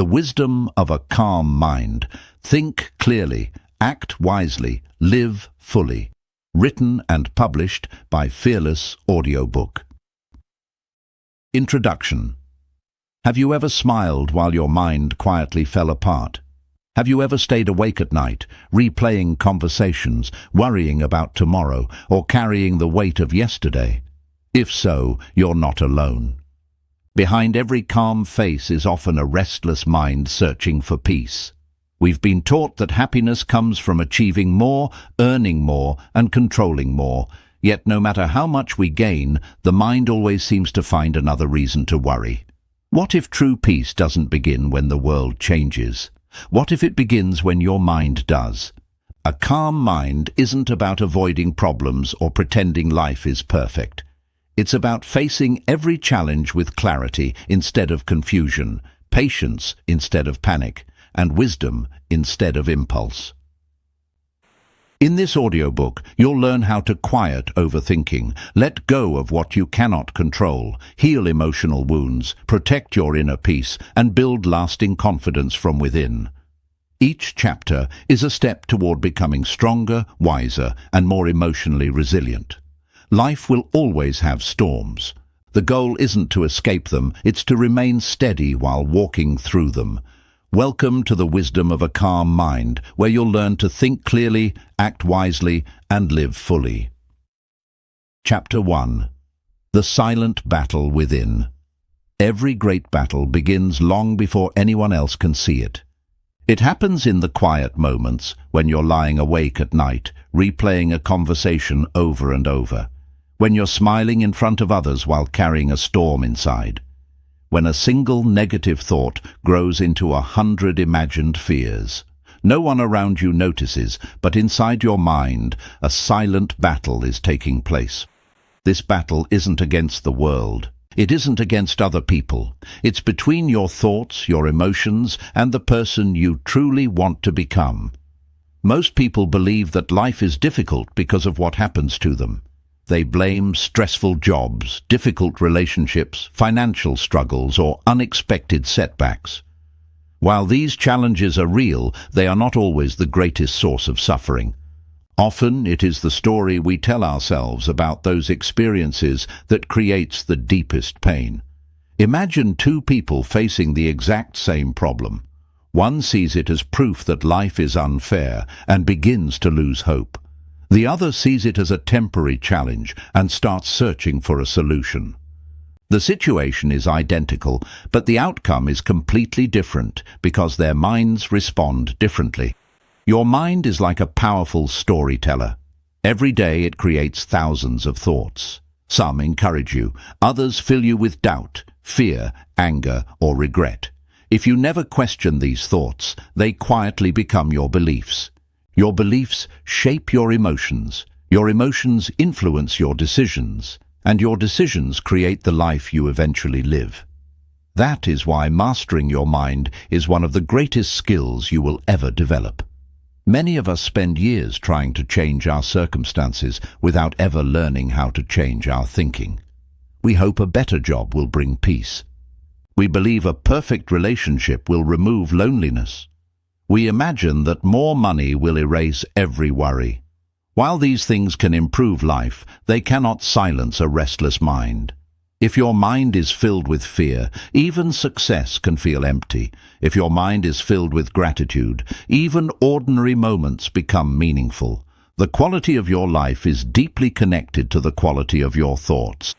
The wisdom of a calm mind. Think clearly, act wisely, live fully. Written and published by Fearless Audiobook. Introduction. Have you ever smiled while your mind quietly fell apart? Have you ever stayed awake at night, replaying conversations, worrying about tomorrow, or carrying the weight of yesterday? If so, you're not alone. Behind every calm face is often a restless mind searching for peace. We've been taught that happiness comes from achieving more, earning more, and controlling more. Yet no matter how much we gain, the mind always seems to find another reason to worry. What if true peace doesn't begin when the world changes? What if it begins when your mind does? A calm mind isn't about avoiding problems or pretending life is perfect. It's about facing every challenge with clarity instead of confusion, patience instead of panic, and wisdom instead of impulse. In this audiobook, you'll learn how to quiet overthinking, let go of what you cannot control, heal emotional wounds, protect your inner peace, and build lasting confidence from within. Each chapter is a step toward becoming stronger, wiser, and more emotionally resilient. Life will always have storms. The goal isn't to escape them, it's to remain steady while walking through them. Welcome to the wisdom of a calm mind, where you'll learn to think clearly, act wisely, and live fully. Chapter 1. The Silent Battle Within. Every great battle begins long before anyone else can see it. It happens in the quiet moments, when you're lying awake at night, replaying a conversation over and over. When you're smiling in front of others while carrying a storm inside. When a single negative thought grows into 100 imagined fears. No one around you notices, but inside your mind, a silent battle is taking place. This battle isn't against the world. It isn't against other people. It's between your thoughts, your emotions, and the person you truly want to become. Most people believe that life is difficult because of what happens to them. They blame stressful jobs, difficult relationships, financial struggles, or unexpected setbacks. While these challenges are real, they are not always the greatest source of suffering. Often it is the story we tell ourselves about those experiences that creates the deepest pain. Imagine two people facing the exact same problem. One sees it as proof that life is unfair and begins to lose hope. The other sees it as a temporary challenge and starts searching for a solution. The situation is identical, but the outcome is completely different because their minds respond differently. Your mind is like a powerful storyteller. Every day it creates thousands of thoughts. Some encourage you, others fill you with doubt, fear, anger, or regret. If you never question these thoughts, they quietly become your beliefs. Your beliefs shape your emotions influence your decisions, and your decisions create the life you eventually live. That is why mastering your mind is one of the greatest skills you will ever develop. Many of us spend years trying to change our circumstances without ever learning how to change our thinking. We hope a better job will bring peace. We believe a perfect relationship will remove loneliness. We imagine that more money will erase every worry. While these things can improve life, they cannot silence a restless mind. If your mind is filled with fear, even success can feel empty. If your mind is filled with gratitude, even ordinary moments become meaningful. The quality of your life is deeply connected to the quality of your thoughts.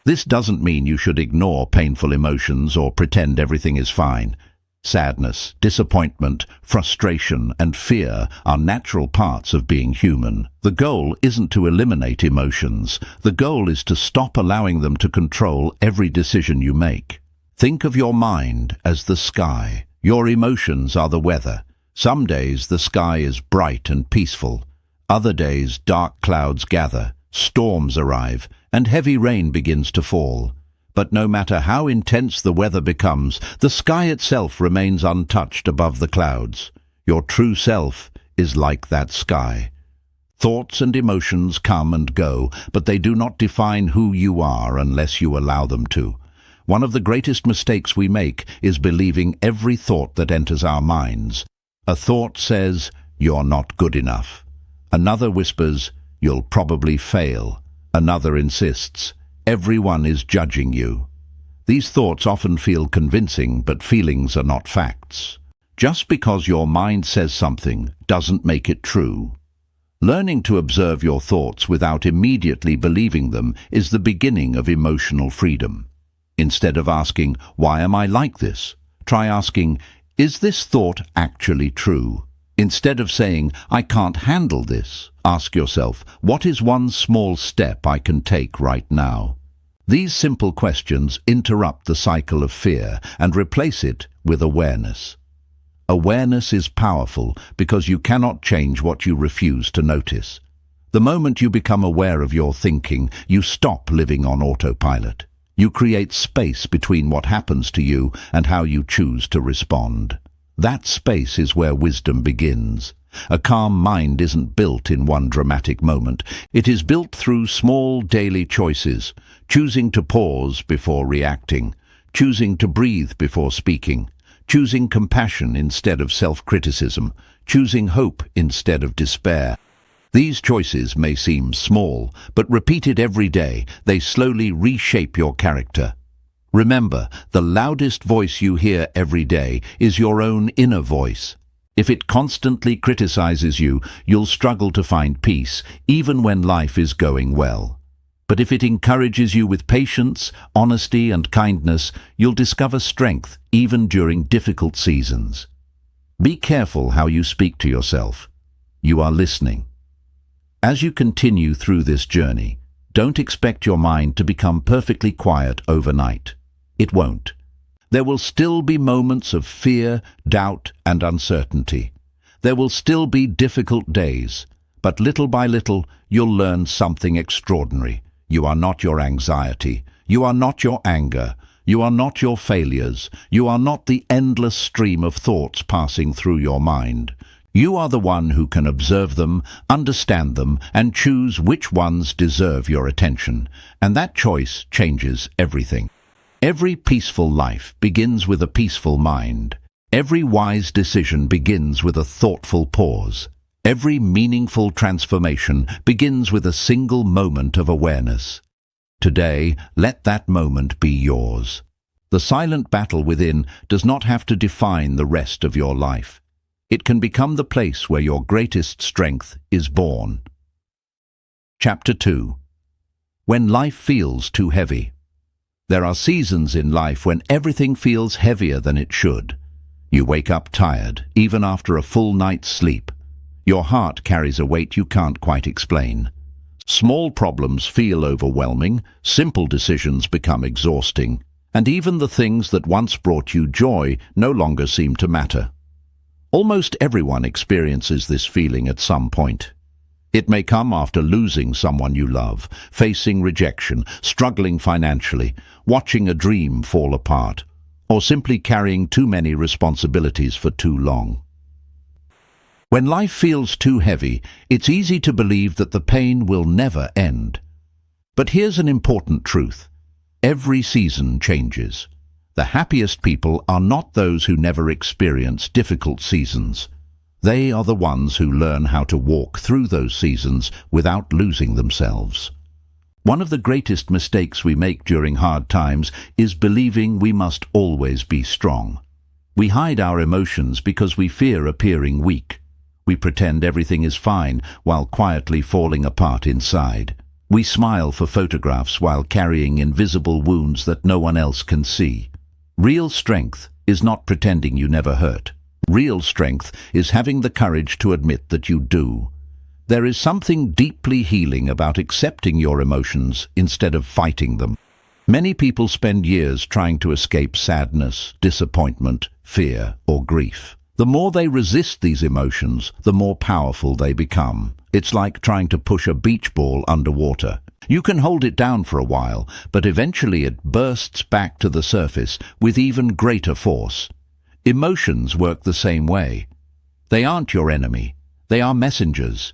This doesn't mean you should ignore painful emotions or pretend everything is fine. Sadness, disappointment, frustration, and fear are natural parts of being human. The goal isn't to eliminate emotions. The goal is to stop allowing them to control every decision you make. Think of your mind as the sky. Your emotions are the weather. Some days the sky is bright and peaceful. Other days dark clouds gather, storms arrive, and heavy rain begins to fall. But no matter how intense the weather becomes, the sky itself remains untouched above the clouds. Your true self is like that sky. Thoughts and emotions come and go, but they do not define who you are unless you allow them to. One of the greatest mistakes we make is believing every thought that enters our minds. A thought says, "You're not good enough." Another whispers, "You'll probably fail." Another insists, "Everyone is judging you." These thoughts often feel convincing, but feelings are not facts. Just because your mind says something doesn't make it true. Learning to observe your thoughts without immediately believing them is the beginning of emotional freedom. Instead of asking, "Why am I like this?" try asking, "Is this thought actually true?" Instead of saying, "I can't handle this," ask yourself, "What is one small step I can take right now?" These simple questions interrupt the cycle of fear and replace it with awareness. Awareness is powerful because you cannot change what you refuse to notice. The moment you become aware of your thinking, you stop living on autopilot. You create space between what happens to you and how you choose to respond. That space is where wisdom begins. A calm mind isn't built in one dramatic moment. It is built through small daily choices, choosing to pause before reacting, choosing to breathe before speaking, choosing compassion instead of self-criticism, choosing hope instead of despair. These choices may seem small, but repeated every day, they slowly reshape your character. Remember, the loudest voice you hear every day is your own inner voice. If it constantly criticizes you, you'll struggle to find peace, even when life is going well. But if it encourages you with patience, honesty, and kindness, you'll discover strength even during difficult seasons. Be careful how you speak to yourself. You are listening. As you continue through this journey, don't expect your mind to become perfectly quiet overnight. It won't. There will still be moments of fear, doubt, and uncertainty. There will still be difficult days, but little by little, you'll learn something extraordinary. You are not your anxiety. You are not your anger. You are not your failures. You are not the endless stream of thoughts passing through your mind. You are the one who can observe them, understand them, and choose which ones deserve your attention. And that choice changes everything. Every peaceful life begins with a peaceful mind. Every wise decision begins with a thoughtful pause. Every meaningful transformation begins with a single moment of awareness. Today, let that moment be yours. The silent battle within does not have to define the rest of your life. It can become the place where your greatest strength is born. Chapter 2. When life feels too heavy. There are seasons in life when everything feels heavier than it should. You wake up tired, even after a full night's sleep. Your heart carries a weight you can't quite explain. Small problems feel overwhelming, simple decisions become exhausting, and even the things that once brought you joy no longer seem to matter. Almost everyone experiences this feeling at some point. It may come after losing someone you love, facing rejection, struggling financially, watching a dream fall apart, or simply carrying too many responsibilities for too long. When life feels too heavy, it's easy to believe that the pain will never end. But here's an important truth. Every season changes. The happiest people are not those who never experience difficult seasons. They are the ones who learn how to walk through those seasons without losing themselves. One of the greatest mistakes we make during hard times is believing we must always be strong. We hide our emotions because we fear appearing weak. We pretend everything is fine while quietly falling apart inside. We smile for photographs while carrying invisible wounds that no one else can see. Real strength is not pretending you never hurt. Real strength is having the courage to admit that you do. There is something deeply healing about accepting your emotions instead of fighting them. Many people spend years trying to escape sadness, disappointment, fear, or grief. The more they resist these emotions, the more powerful they become. It's like trying to push a beach ball underwater. You can hold it down for a while, but eventually it bursts back to the surface with even greater force. Emotions work the same way. They aren't your enemy. They are messengers.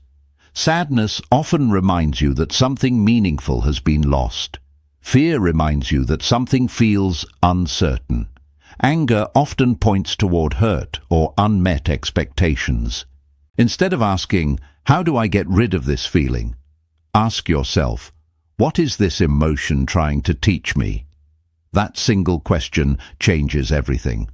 Sadness often reminds you that something meaningful has been lost. Fear reminds you that something feels uncertain. Anger often points toward hurt or unmet expectations. Instead of asking, "How do I get rid of this feeling?" ask yourself, "What is this emotion trying to teach me?" That single question changes everything.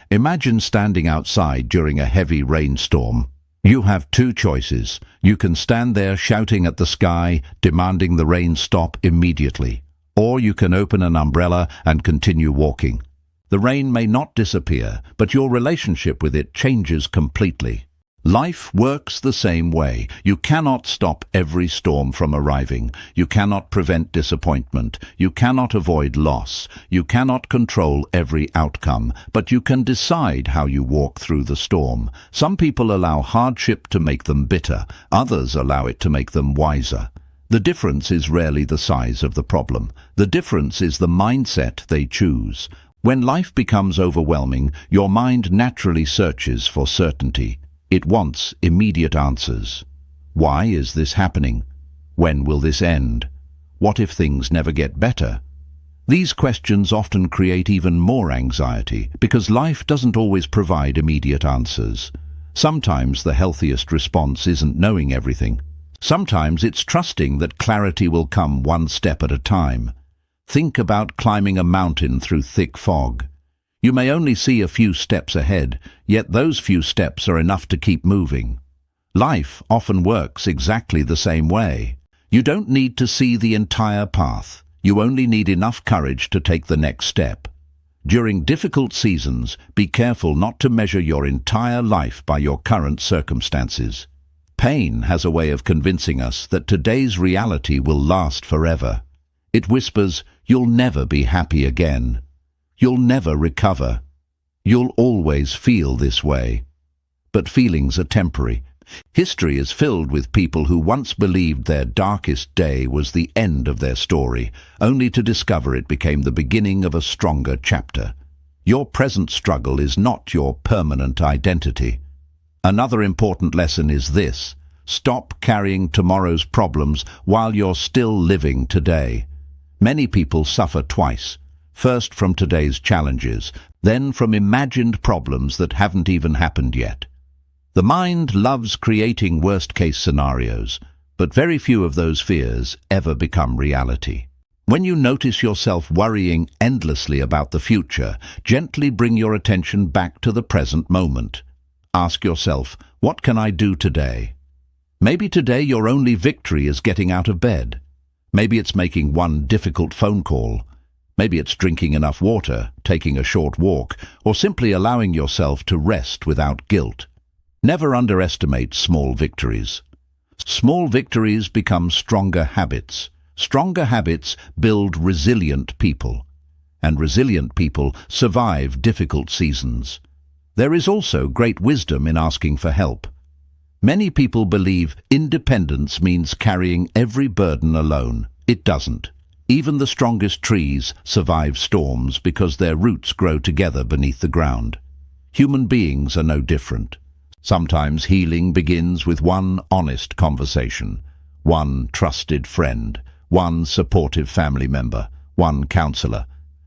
Imagine standing outside during a heavy rainstorm. You have two choices. You can stand there shouting at the sky, demanding the rain stop immediately. Or you can open an umbrella and continue walking. The rain may not disappear, but your relationship with it changes completely. Life works the same way. You cannot stop every storm from arriving. You cannot prevent disappointment. You cannot avoid loss. You cannot control every outcome, but you can decide how you walk through the storm. Some people allow hardship to make them bitter. Others allow it to make them wiser. The difference is rarely the size of the problem. The difference is the mindset they choose. When life becomes overwhelming, your mind naturally searches for certainty. It wants immediate answers. Why is this happening? When will this end? What if things never get better? These questions often create even more anxiety because life doesn't always provide immediate answers. Sometimes the healthiest response isn't knowing everything. Sometimes it's trusting that clarity will come one step at a time. Think about climbing a mountain through thick fog. You may only see a few steps ahead, yet those few steps are enough to keep moving. Life often works exactly the same way. You don't need to see the entire path. You only need enough courage to take the next step. During difficult seasons, be careful not to measure your entire life by your current circumstances. Pain has a way of convincing us that today's reality will last forever. It whispers, "You'll never be happy again. You'll never recover. You'll always feel this way." But feelings are temporary. History is filled with people who once believed their darkest day was the end of their story, only to discover it became the beginning of a stronger chapter. Your present struggle is not your permanent identity. Another important lesson is this: stop carrying tomorrow's problems while you're still living today. Many people suffer twice. First from today's challenges, then from imagined problems that haven't even happened yet. The mind loves creating worst-case scenarios, but very few of those fears ever become reality. When you notice yourself worrying endlessly about the future, gently bring your attention back to the present moment. Ask yourself, what can I do today? Maybe today your only victory is getting out of bed. Maybe it's making one difficult phone call. Maybe it's drinking enough water, taking a short walk, or simply allowing yourself to rest without guilt. Never underestimate small victories. Small victories become stronger habits. Stronger habits build resilient people. And resilient people survive difficult seasons. There is also great wisdom in asking for help. Many people believe independence means carrying every burden alone. It doesn't. Even the strongest trees survive storms because their roots grow together beneath the ground. Human beings are no different. Sometimes healing begins with one honest conversation, one trusted friend, one supportive family member, one counselor,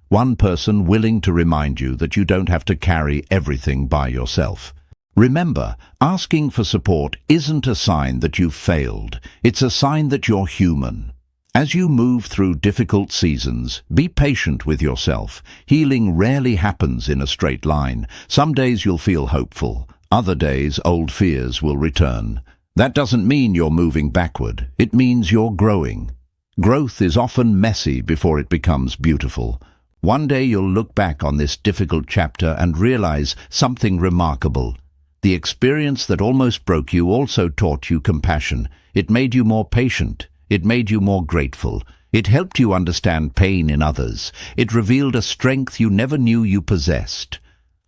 one person willing to remind you that you don't have to carry everything by yourself. Remember, asking for support isn't a sign that you've failed. It's a sign that you're human. As you move through difficult seasons, be patient with yourself. Healing rarely happens in a straight line. Some days you'll feel hopeful. Other days, old fears will return. That doesn't mean you're moving backward. It means you're growing. Growth is often messy before it becomes beautiful. One day you'll look back on this difficult chapter and realize something remarkable. The experience that almost broke you also taught you compassion. It made you more patient. It made you more grateful. It helped you understand pain in others. It revealed a strength you never knew you possessed.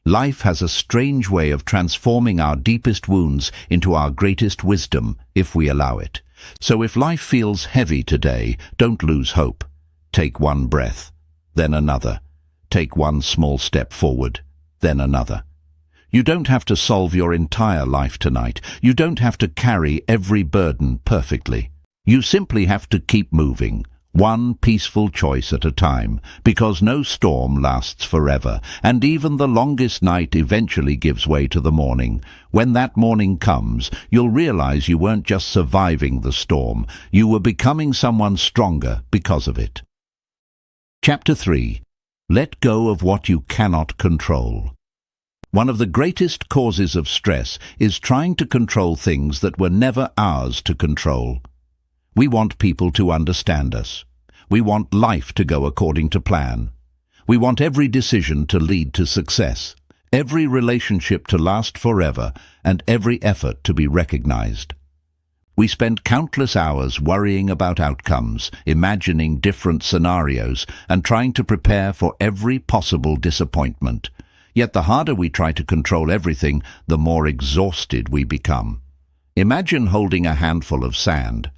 Life has a strange way of transforming our deepest wounds into our greatest wisdom, if we allow it. So if life feels heavy today, don't lose hope. Take one breath, then another. Take one small step forward, then another. You don't have to solve your entire life tonight. You don't have to carry every burden perfectly. You simply have to keep moving, one peaceful choice at a time, because no storm lasts forever, and even the longest night eventually gives way to the morning. When that morning comes, you'll realize you weren't just surviving the storm, you were becoming someone stronger because of it. Chapter 3. Let go of what you cannot control. One of the greatest causes of stress is trying to control things that were never ours to control. We want people to understand us. We want life to go according to plan. We want every decision to lead to success, every relationship to last forever, and every effort to be recognized. We spend countless hours worrying about outcomes, imagining different scenarios, and trying to prepare for every possible disappointment. Yet the harder we try to control everything, the more exhausted we become. Imagine holding a handful of sand.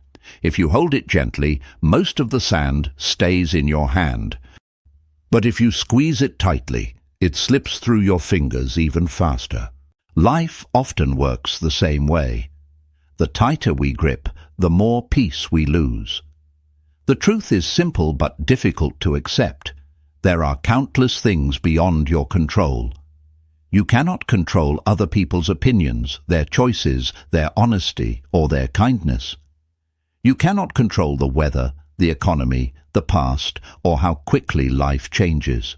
If you hold it gently, most of the sand stays in your hand. But if you squeeze it tightly, it slips through your fingers even faster. Life often works the same way. The tighter we grip, the more peace we lose. The truth is simple but difficult to accept. There are countless things beyond your control. You cannot control other people's opinions, their choices, their honesty, or their kindness. You cannot control the weather, the economy, the past, or how quickly life changes.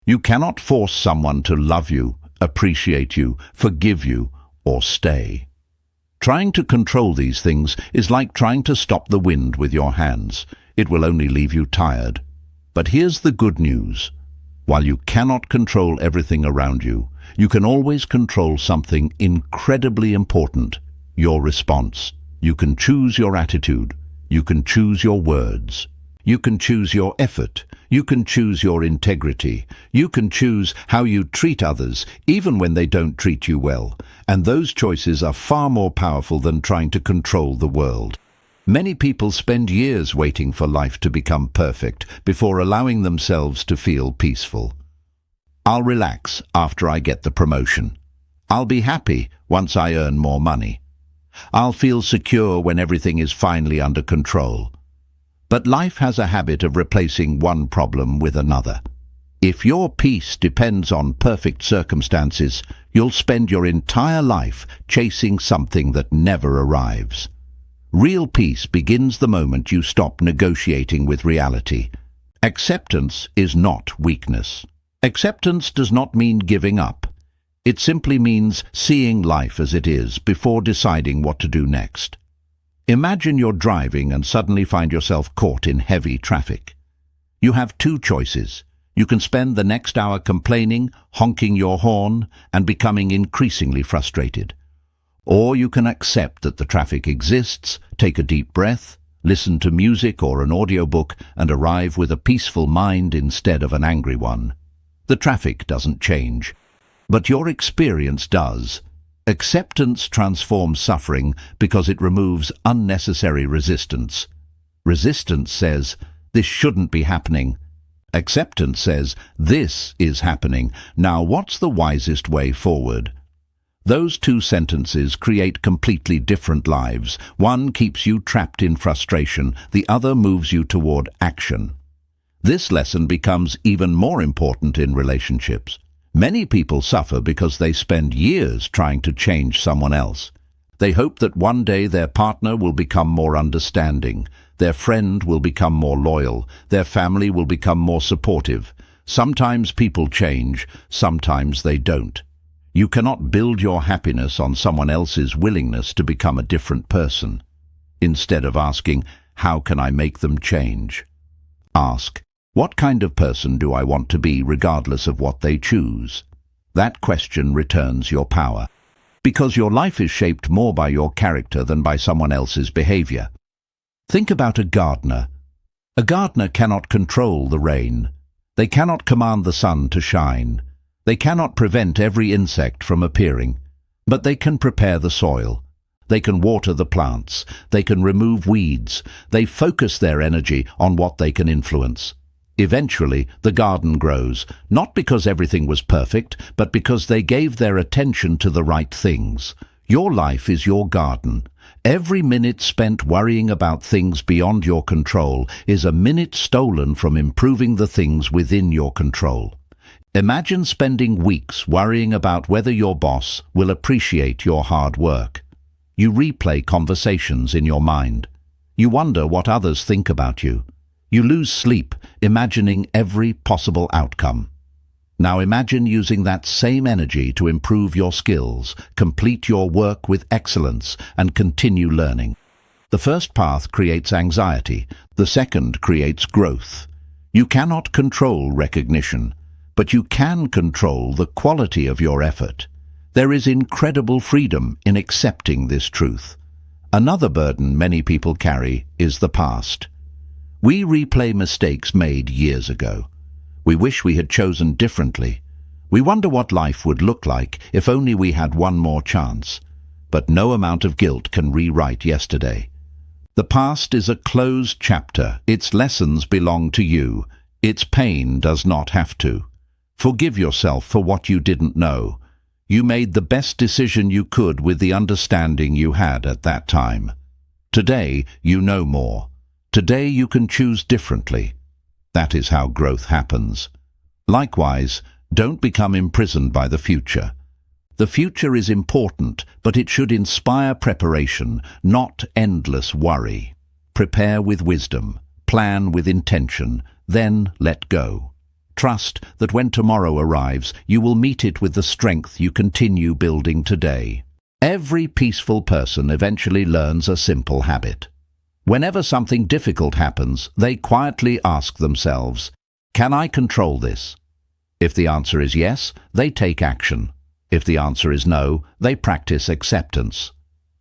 You cannot force someone to love you, appreciate you, forgive you, or stay. Trying to control these things is like trying to stop the wind with your hands. It will only leave you tired. But here's the good news. While you cannot control everything around you, you can always control something incredibly important: your response. You can choose your attitude. You can choose your words. You can choose your effort. You can choose your integrity. You can choose how you treat others, even when they don't treat you well. And those choices are far more powerful than trying to control the world. Many people spend years waiting for life to become perfect before allowing themselves to feel peaceful. I'll relax after I get the promotion. I'll be happy once I earn more money. I'll feel secure when everything is finally under control. But life has a habit of replacing one problem with another. If your peace depends on perfect circumstances, you'll spend your entire life chasing something that never arrives. Real peace begins the moment you stop negotiating with reality. Acceptance is not weakness. Acceptance does not mean giving up. It simply means seeing life as it is before deciding what to do next. Imagine you're driving and suddenly find yourself caught in heavy traffic. You have two choices. You can spend the next hour complaining, honking your horn, and becoming increasingly frustrated. Or you can accept that the traffic exists, take a deep breath, listen to music or an audiobook, and arrive with a peaceful mind instead of an angry one. The traffic doesn't change, but your experience does. Acceptance transforms suffering because it removes unnecessary resistance. Resistance says, "This shouldn't be happening." Acceptance says, "This is happening. Now what's the wisest way forward?" Those two sentences create completely different lives. One keeps you trapped in frustration, the other moves you toward action. This lesson becomes even more important in relationships. Many people suffer because they spend years trying to change someone else. They hope that one day their partner will become more understanding, their friend will become more loyal, their family will become more supportive. Sometimes people change, sometimes they don't. You cannot build your happiness on someone else's willingness to become a different person. Instead of asking, "How can I make them change?" ask, "What kind of person do I want to be regardless of what they choose?" That question returns your power, because your life is shaped more by your character than by someone else's behavior. Think about a gardener. A gardener cannot control the rain. They cannot command the sun to shine. They cannot prevent every insect from appearing. But they can prepare the soil. They can water the plants. They can remove weeds. They focus their energy on what they can influence. Eventually, the garden grows, not because everything was perfect, but because they gave their attention to the right things. Your life is your garden. Every minute spent worrying about things beyond your control is a minute stolen from improving the things within your control. Imagine spending weeks worrying about whether your boss will appreciate your hard work. You replay conversations in your mind. You wonder what others think about you. You lose sleep imagining every possible outcome. Now imagine using that same energy to improve your skills, complete your work with excellence, and continue learning. The first path creates anxiety. The second creates growth. You cannot control recognition, but you can control the quality of your effort. There is incredible freedom in accepting this truth. Another burden many people carry is the past. We replay mistakes made years ago. We wish we had chosen differently. We wonder what life would look like if only we had one more chance. But no amount of guilt can rewrite yesterday. The past is a closed chapter. Its lessons belong to you. Its pain does not have to. Forgive yourself for what you didn't know. You made the best decision you could with the understanding you had at that time. Today, you know more. Today, you can choose differently. That is how growth happens. Likewise, don't become imprisoned by the future. The future is important, but it should inspire preparation, not endless worry. Prepare with wisdom, plan with intention, then let go. Trust that when tomorrow arrives, you will meet it with the strength you continue building today. Every peaceful person eventually learns a simple habit. Whenever something difficult happens, they quietly ask themselves, "Can I control this?" If the answer is yes, they take action. If the answer is no, they practice acceptance.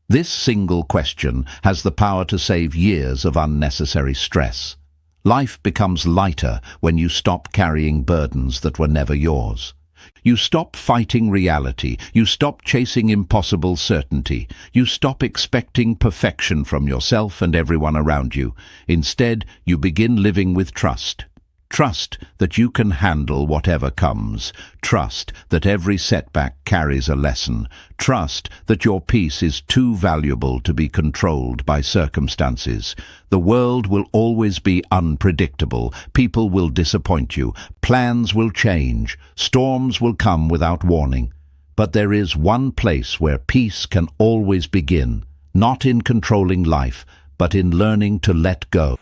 This single question has the power to save years of unnecessary stress. Life becomes lighter when you stop carrying burdens that were never yours. You stop fighting reality. You stop chasing impossible certainty. You stop expecting perfection from yourself and everyone around you. Instead, you begin living with trust. Trust that you can handle whatever comes. Trust that every setback carries a lesson. Trust that your peace is too valuable to be controlled by circumstances. The world will always be unpredictable. People will disappoint you. Plans will change. Storms will come without warning. But there is one place where peace can always begin, not in controlling life, but in learning to let go.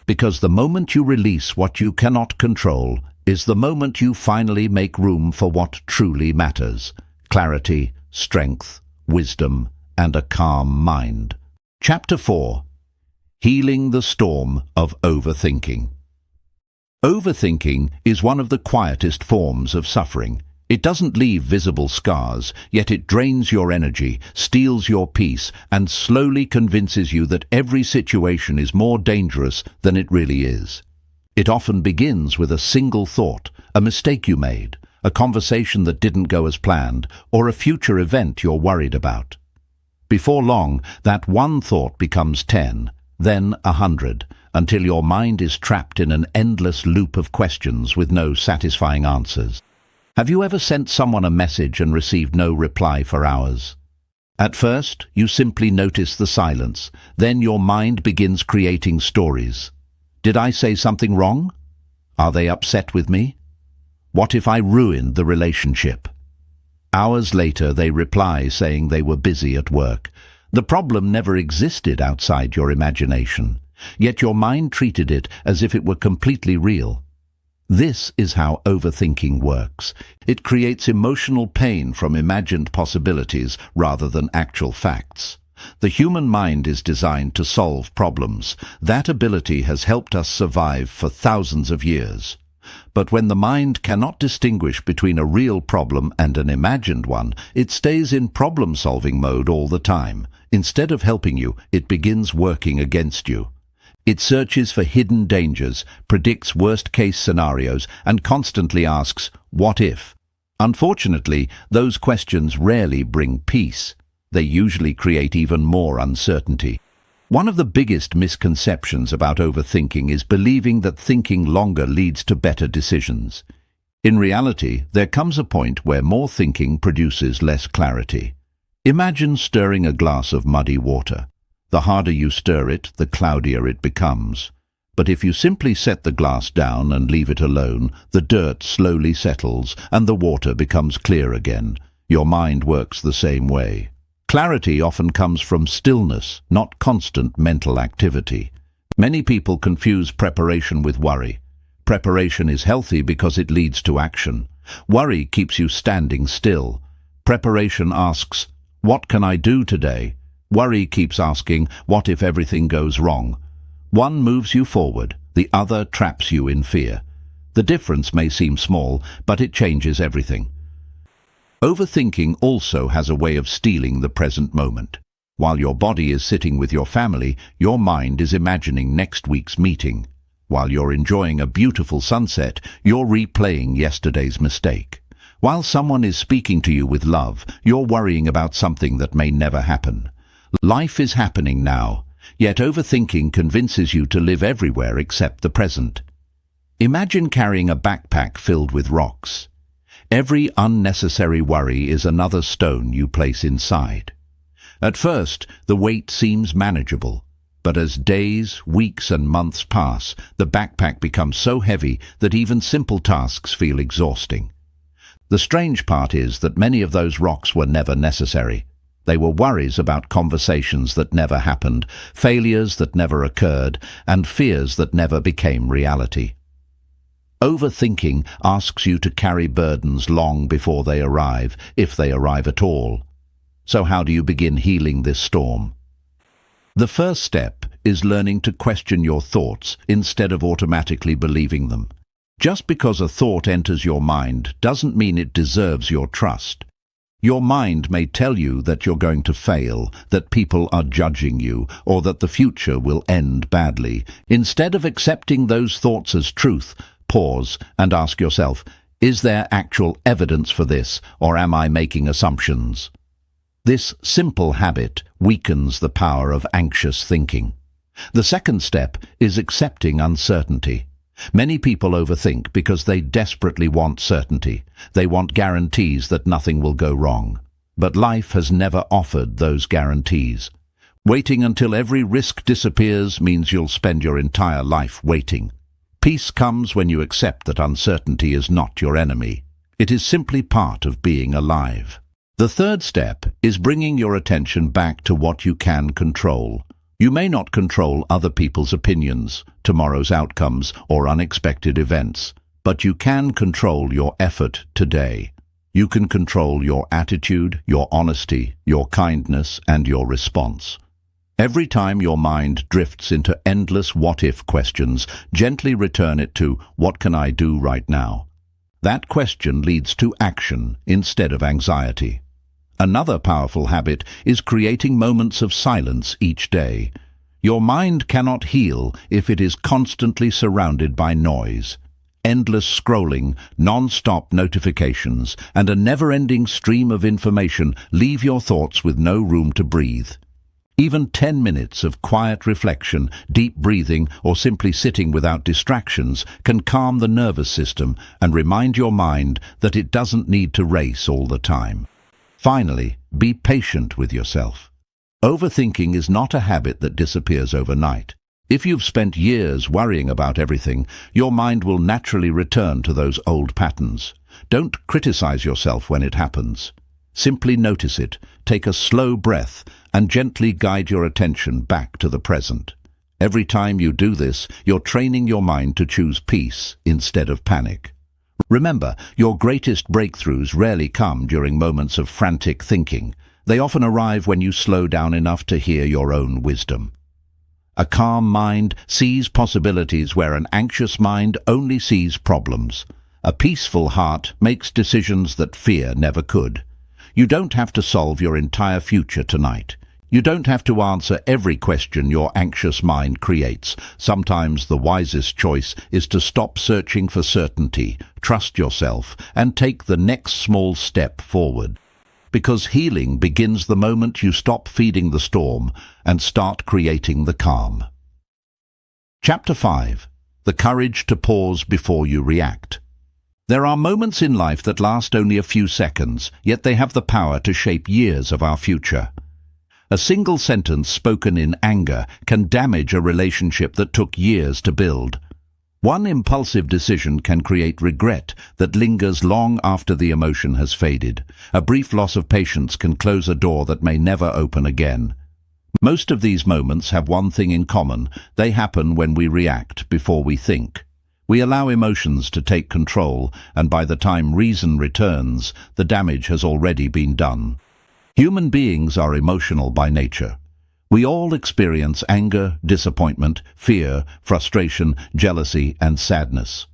Because the moment you release what you cannot control is the moment you finally make room for what truly matters: clarity, strength, wisdom, and a calm mind. Chapter 4. Healing the Storm of Overthinking. Overthinking is one of the quietest forms of suffering. It doesn't leave visible scars, yet it drains your energy, steals your peace, and slowly convinces you that every situation is more dangerous than it really is. It often begins with a single thought, a mistake you made, a conversation that didn't go as planned, or a future event you're worried about. Before long, that one thought becomes 10, then 100, until your mind is trapped in an endless loop of questions with no satisfying answers. Have you ever sent someone a message and received no reply for hours? At first, you simply notice the silence. Then your mind begins creating stories. Did I say something wrong? Are they upset with me? What if I ruined the relationship? Hours later, they reply saying they were busy at work. The problem never existed outside your imagination, yet your mind treated it as if it were completely real. This is how overthinking works. It creates emotional pain from imagined possibilities rather than actual facts. The human mind is designed to solve problems. That ability has helped us survive for thousands of years. But when the mind cannot distinguish between a real problem and an imagined one, it stays in problem-solving mode all the time. Instead of helping you, it begins working against you. It searches for hidden dangers, predicts worst-case scenarios, and constantly asks, "What if?" Unfortunately, those questions rarely bring peace. They usually create even more uncertainty. One of the biggest misconceptions about overthinking is believing that thinking longer leads to better decisions. In reality, there comes a point where more thinking produces less clarity. Imagine stirring a glass of muddy water. The harder you stir it, the cloudier it becomes. But if you simply set the glass down and leave it alone, the dirt slowly settles and the water becomes clear again. Your mind works the same way. Clarity often comes from stillness, not constant mental activity. Many people confuse preparation with worry. Preparation is healthy because it leads to action. Worry keeps you standing still. Preparation asks, "What can I do today?" Worry keeps asking, "What if everything goes wrong?" One moves you forward, the other traps you in fear. The difference may seem small, but it changes everything. Overthinking also has a way of stealing the present moment. While your body is sitting with your family, your mind is imagining next week's meeting. While you're enjoying a beautiful sunset, you're replaying yesterday's mistake. While someone is speaking to you with love, you're worrying about something that may never happen. Life is happening now, yet overthinking convinces you to live everywhere except the present. Imagine carrying a backpack filled with rocks. Every unnecessary worry is another stone you place inside. At first, the weight seems manageable, but as days, weeks and months pass, the backpack becomes so heavy that even simple tasks feel exhausting. The strange part is that many of those rocks were never necessary. They were worries about conversations that never happened, failures that never occurred, and fears that never became reality. Overthinking asks you to carry burdens long before they arrive, if they arrive at all. So how do you begin healing this storm? The first step is learning to question your thoughts instead of automatically believing them. Just because a thought enters your mind doesn't mean it deserves your trust. Your mind may tell you that you're going to fail, that people are judging you, or that the future will end badly. Instead of accepting those thoughts as truth, pause and ask yourself, is there actual evidence for this, or am I making assumptions? This simple habit weakens the power of anxious thinking. The second step is accepting uncertainty. Many people overthink because they desperately want certainty. They want guarantees that nothing will go wrong. But life has never offered those guarantees. Waiting until every risk disappears means you'll spend your entire life waiting. Peace comes when you accept that uncertainty is not your enemy. It is simply part of being alive. The third step is bringing your attention back to what you can control. You may not control other people's opinions, tomorrow's outcomes, or unexpected events, but you can control your effort today. You can control your attitude, your honesty, your kindness, and your response. Every time your mind drifts into endless what-if questions, gently return it to, what can I do right now? That question leads to action instead of anxiety. Another powerful habit is creating moments of silence each day. Your mind cannot heal if it is constantly surrounded by noise. Endless scrolling, non-stop notifications, and a never-ending stream of information leave your thoughts with no room to breathe. Even 10 minutes of quiet reflection, deep breathing, or simply sitting without distractions can calm the nervous system and remind your mind that it doesn't need to race all the time. Finally, be patient with yourself. Overthinking is not a habit that disappears overnight. If you've spent years worrying about everything, your mind will naturally return to those old patterns. Don't criticize yourself when it happens. Simply notice it, take a slow breath, and gently guide your attention back to the present. Every time you do this, you're training your mind to choose peace instead of panic. Remember, your greatest breakthroughs rarely come during moments of frantic thinking. They often arrive when you slow down enough to hear your own wisdom. A calm mind sees possibilities where an anxious mind only sees problems. A peaceful heart makes decisions that fear never could. You don't have to solve your entire future tonight. You don't have to answer every question your anxious mind creates. Sometimes the wisest choice is to stop searching for certainty, trust yourself, and take the next small step forward. Because healing begins the moment you stop feeding the storm and start creating the calm. Chapter 5. The courage to pause before you react. There are moments in life that last only a few seconds, yet they have the power to shape years of our future. A single sentence spoken in anger can damage a relationship that took years to build. One impulsive decision can create regret that lingers long after the emotion has faded. A brief loss of patience can close a door that may never open again. Most of these moments have one thing in common: they happen when we react before we think. We allow emotions to take control, and by the time reason returns, the damage has already been done. Human beings are emotional by nature. We all experience anger, disappointment, fear, frustration, jealousy, and sadness.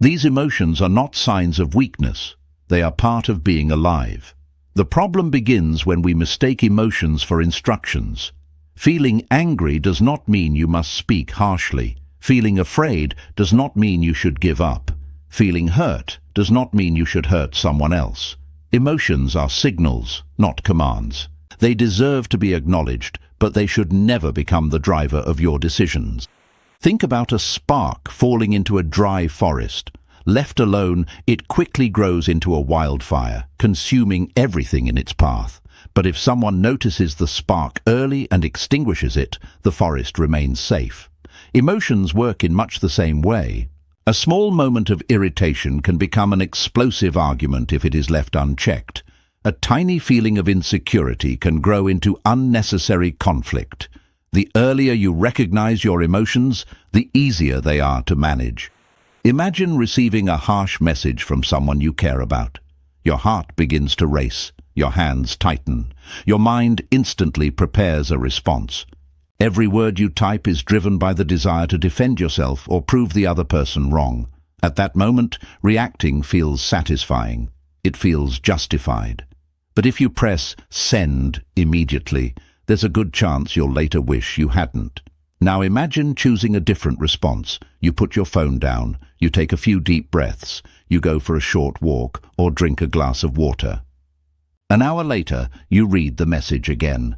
These emotions are not signs of weakness. They are part of being alive. The problem begins when we mistake emotions for instructions. Feeling angry does not mean you must speak harshly. Feeling afraid does not mean you should give up. Feeling hurt does not mean you should hurt someone else. Emotions are signals, not commands. They deserve to be acknowledged, but they should never become the driver of your decisions. Think about a spark falling into a dry forest. Left alone, it quickly grows into a wildfire, consuming everything in its path. But if someone notices the spark early and extinguishes it, the forest remains safe. Emotions work in much the same way. A small moment of irritation can become an explosive argument if it is left unchecked. A tiny feeling of insecurity can grow into unnecessary conflict. The earlier you recognize your emotions, the easier they are to manage. Imagine receiving a harsh message from someone you care about. Your heart begins to race. Your hands tighten. Your mind instantly prepares a response. Every word you type is driven by the desire to defend yourself or prove the other person wrong. At that moment, reacting feels satisfying. It feels justified. But if you press send immediately, there's a good chance you'll later wish you hadn't. Now imagine choosing a different response. You put your phone down, you take a few deep breaths, you go for a short walk or drink a glass of water. An hour later, you read the message again.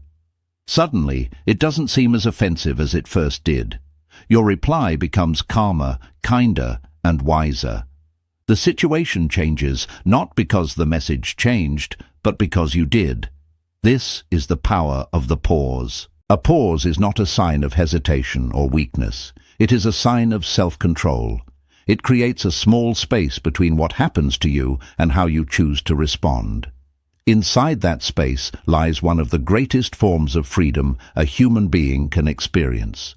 Suddenly, it doesn't seem as offensive as it first did. Your reply becomes calmer, kinder, and wiser. The situation changes not because the message changed, but because you did. This is the power of the pause. A pause is not a sign of hesitation or weakness. It is a sign of self-control. It creates a small space between what happens to you and how you choose to respond. Inside that space lies one of the greatest forms of freedom a human being can experience.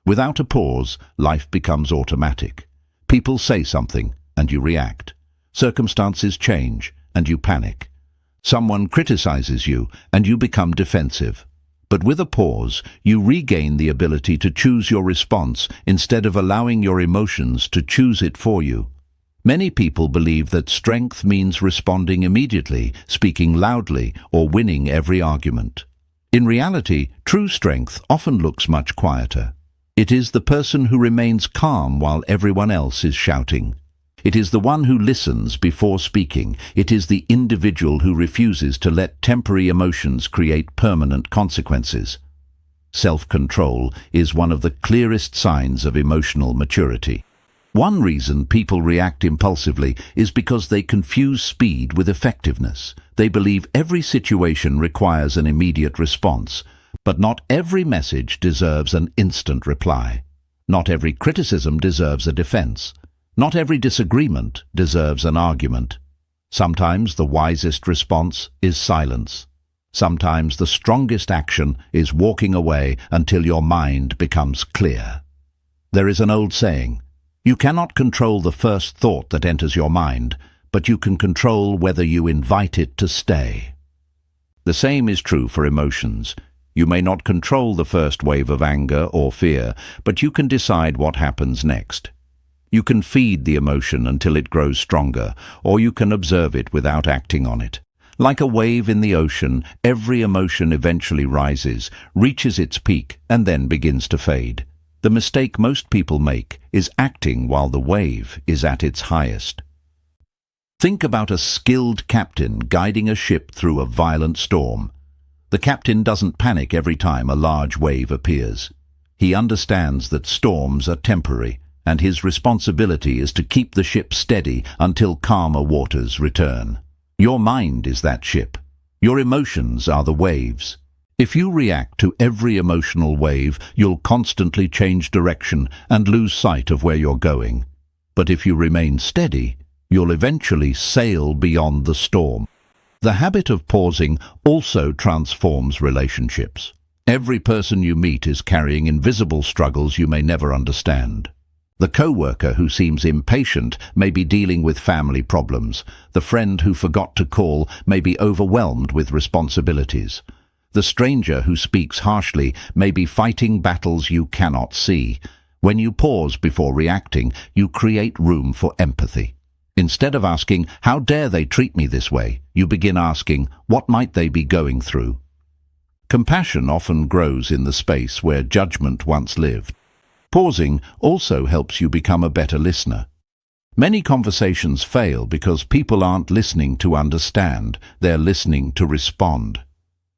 Without a pause, life becomes automatic. People say something, and you react. Circumstances change, and you panic. Someone criticizes you, and you become defensive. But with a pause, you regain the ability to choose your response instead of allowing your emotions to choose it for you. Many people believe that strength means responding immediately, speaking loudly, or winning every argument. In reality, true strength often looks much quieter. It is the person who remains calm while everyone else is shouting. It is the one who listens before speaking. It is the individual who refuses to let temporary emotions create permanent consequences. Self-control is one of the clearest signs of emotional maturity. One reason people react impulsively is because they confuse speed with effectiveness. They believe every situation requires an immediate response, but not every message deserves an instant reply. Not every criticism deserves a defense. Not every disagreement deserves an argument. Sometimes the wisest response is silence. Sometimes the strongest action is walking away until your mind becomes clear. There is an old saying, "You cannot control the first thought that enters your mind, but you can control whether you invite it to stay." The same is true for emotions. You may not control the first wave of anger or fear, but you can decide what happens next. You can feed the emotion until it grows stronger, or you can observe it without acting on it. Like a wave in the ocean, every emotion eventually rises, reaches its peak, and then begins to fade. The mistake most people make is acting while the wave is at its highest. Think about a skilled captain guiding a ship through a violent storm. The captain doesn't panic every time a large wave appears. He understands that storms are temporary, and his responsibility is to keep the ship steady until calmer waters return. Your mind is that ship. Your emotions are the waves. If you react to every emotional wave, you'll constantly change direction and lose sight of where you're going. But if you remain steady, you'll eventually sail beyond the storm. The habit of pausing also transforms relationships. Every person you meet is carrying invisible struggles you may never understand. The coworker who seems impatient may be dealing with family problems. The friend who forgot to call may be overwhelmed with responsibilities. The stranger who speaks harshly may be fighting battles you cannot see. When you pause before reacting, you create room for empathy. Instead of asking, "How dare they treat me this way?" you begin asking, "What might they be going through?" Compassion often grows in the space where judgment once lived. Pausing also helps you become a better listener. Many conversations fail because people aren't listening to understand, they're listening to respond.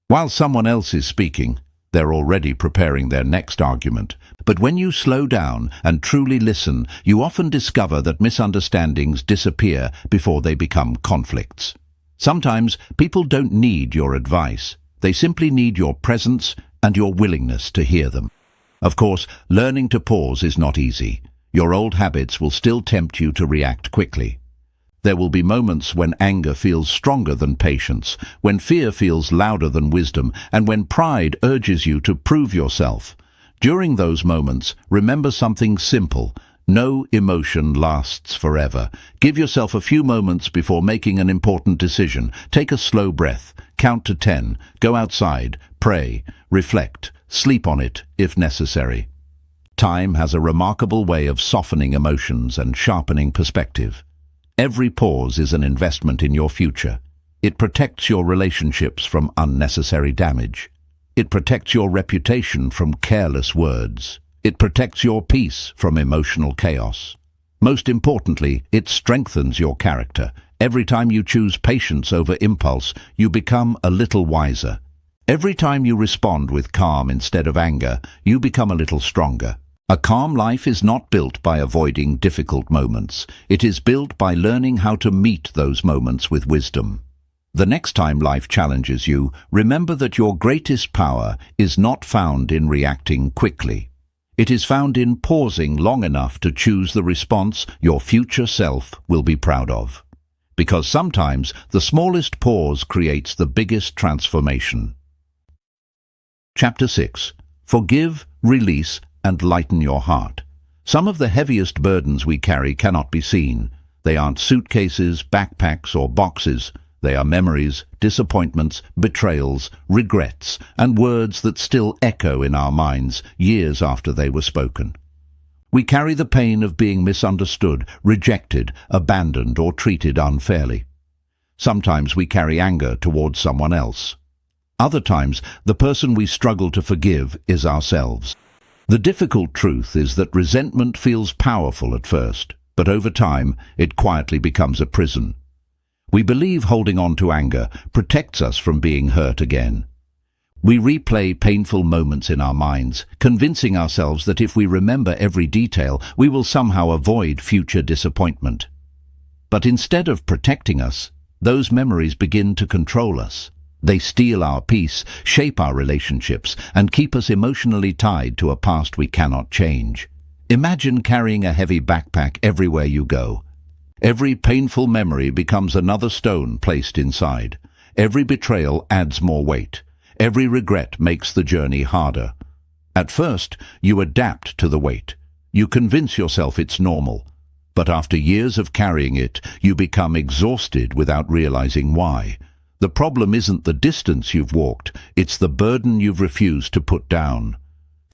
While someone else is speaking, they're already preparing their next argument. But when you slow down and truly listen, you often discover that misunderstandings disappear before they become conflicts. Sometimes people don't need your advice. They simply need your presence and your willingness to hear them. Of course, learning to pause is not easy. Your old habits will still tempt you to react quickly. There will be moments when anger feels stronger than patience, when fear feels louder than wisdom, and when pride urges you to prove yourself. During those moments, remember something simple. No emotion lasts forever. Give yourself a few moments before making an important decision. Take a slow breath, count to 10, go outside, pray, reflect, sleep on it if necessary. Time has a remarkable way of softening emotions and sharpening perspective. Every pause is an investment in your future. It protects your relationships from unnecessary damage. It protects your reputation from careless words. It protects your peace from emotional chaos. Most importantly, it strengthens your character. Every time you choose patience over impulse, you become a little wiser. Every time you respond with calm instead of anger, you become a little stronger. A calm life is not built by avoiding difficult moments. It is built by learning how to meet those moments with wisdom. The next time life challenges you, remember that your greatest power is not found in reacting quickly. It is found in pausing long enough to choose the response your future self will be proud of. Because sometimes the smallest pause creates the biggest transformation. Chapter 6. Forgive, release, and lighten your heart. Some of the heaviest burdens we carry cannot be seen. They aren't suitcases, backpacks, or boxes. They are memories, disappointments, betrayals, regrets, and words that still echo in our minds years after they were spoken. We carry the pain of being misunderstood, rejected, abandoned, or treated unfairly. Sometimes we carry anger towards someone else. Other times, the person we struggle to forgive is ourselves. The difficult truth is that resentment feels powerful at first, but over time, it quietly becomes a prison. We believe holding on to anger protects us from being hurt again. We replay painful moments in our minds, convincing ourselves that if we remember every detail, we will somehow avoid future disappointment. But instead of protecting us, those memories begin to control us. They steal our peace, shape our relationships, and keep us emotionally tied to a past we cannot change. Imagine carrying a heavy backpack everywhere you go. Every painful memory becomes another stone placed inside. Every betrayal adds more weight. Every regret makes the journey harder. At first, you adapt to the weight. You convince yourself it's normal. But after years of carrying it, you become exhausted without realizing why. The problem isn't the distance you've walked, it's the burden you've refused to put down.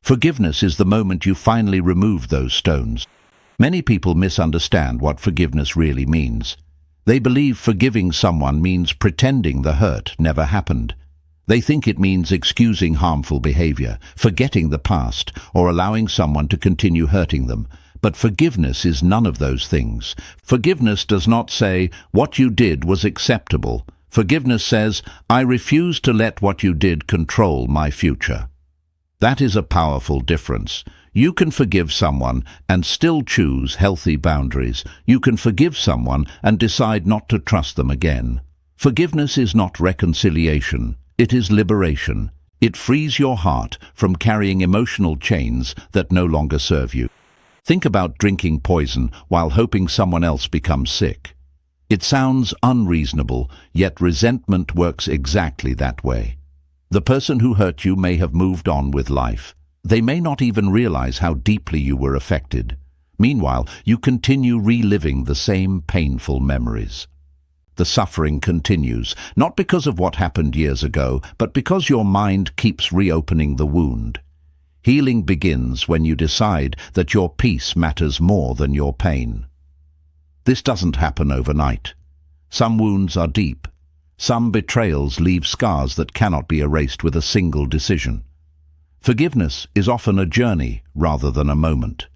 Forgiveness is the moment you finally remove those stones. Many people misunderstand what forgiveness really means. They believe forgiving someone means pretending the hurt never happened. They think it means excusing harmful behavior, forgetting the past, or allowing someone to continue hurting them. But forgiveness is none of those things. Forgiveness does not say, "What you did was acceptable." Forgiveness says, "I refuse to let what you did control my future." That is a powerful difference. You can forgive someone and still choose healthy boundaries. You can forgive someone and decide not to trust them again. Forgiveness is not reconciliation. It is liberation. It frees your heart from carrying emotional chains that no longer serve you. Think about drinking poison while hoping someone else becomes sick. It sounds unreasonable, yet resentment works exactly that way. The person who hurt you may have moved on with life. They may not even realize how deeply you were affected. Meanwhile, you continue reliving the same painful memories. The suffering continues, not because of what happened years ago, but because your mind keeps reopening the wound. Healing begins when you decide that your peace matters more than your pain. This doesn't happen overnight. Some wounds are deep. Some betrayals leave scars that cannot be erased with a single decision. Forgiveness is often a journey rather than a moment.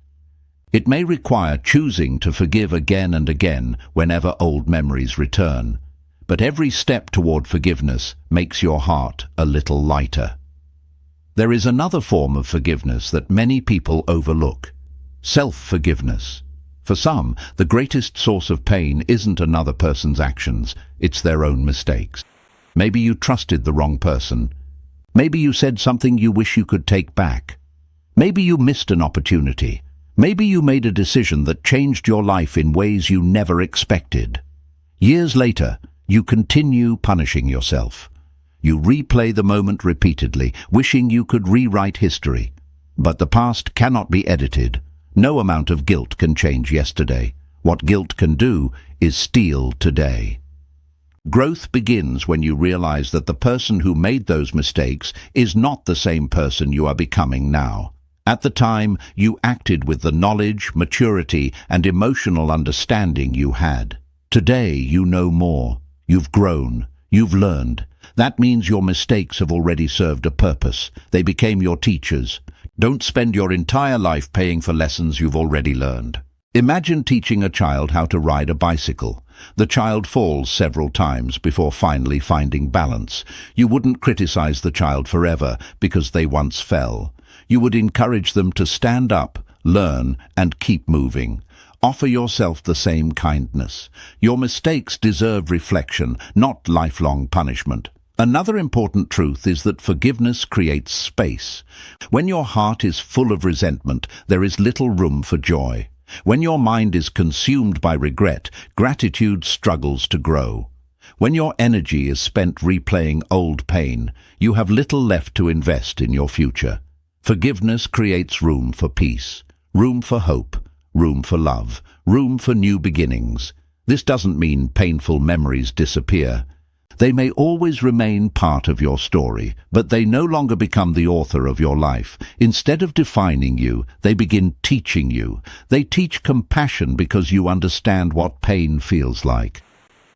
It may require choosing to forgive again and again whenever old memories return, but every step toward forgiveness makes your heart a little lighter. There is another form of forgiveness that many people overlook: self-forgiveness. For some, the greatest source of pain isn't another person's actions, it's their own mistakes. Maybe you trusted the wrong person. Maybe you said something you wish you could take back. Maybe you missed an opportunity. Maybe you made a decision that changed your life in ways you never expected. Years later, you continue punishing yourself. You replay the moment repeatedly, wishing you could rewrite history. But the past cannot be edited. No amount of guilt can change yesterday. What guilt can do is steal today. Growth begins when you realize that the person who made those mistakes is not the same person you are becoming now. At the time, you acted with the knowledge, maturity, and emotional understanding you had. Today, you know more. You've grown. You've learned. That means your mistakes have already served a purpose. They became your teachers. Don't spend your entire life paying for lessons you've already learned. Imagine teaching a child how to ride a bicycle. The child falls several times before finally finding balance. You wouldn't criticize the child forever because they once fell. You would encourage them to stand up, learn, and keep moving. Offer yourself the same kindness. Your mistakes deserve reflection, not lifelong punishment. Another important truth is that forgiveness creates space. When your heart is full of resentment, there is little room for joy. When your mind is consumed by regret, gratitude struggles to grow. When your energy is spent replaying old pain, you have little left to invest in your future. Forgiveness creates room for peace, room for hope, room for love, room for new beginnings. This doesn't mean painful memories disappear. They may always remain part of your story, but they no longer become the author of your life. Instead of defining you, they begin teaching you. They teach compassion because you understand what pain feels like.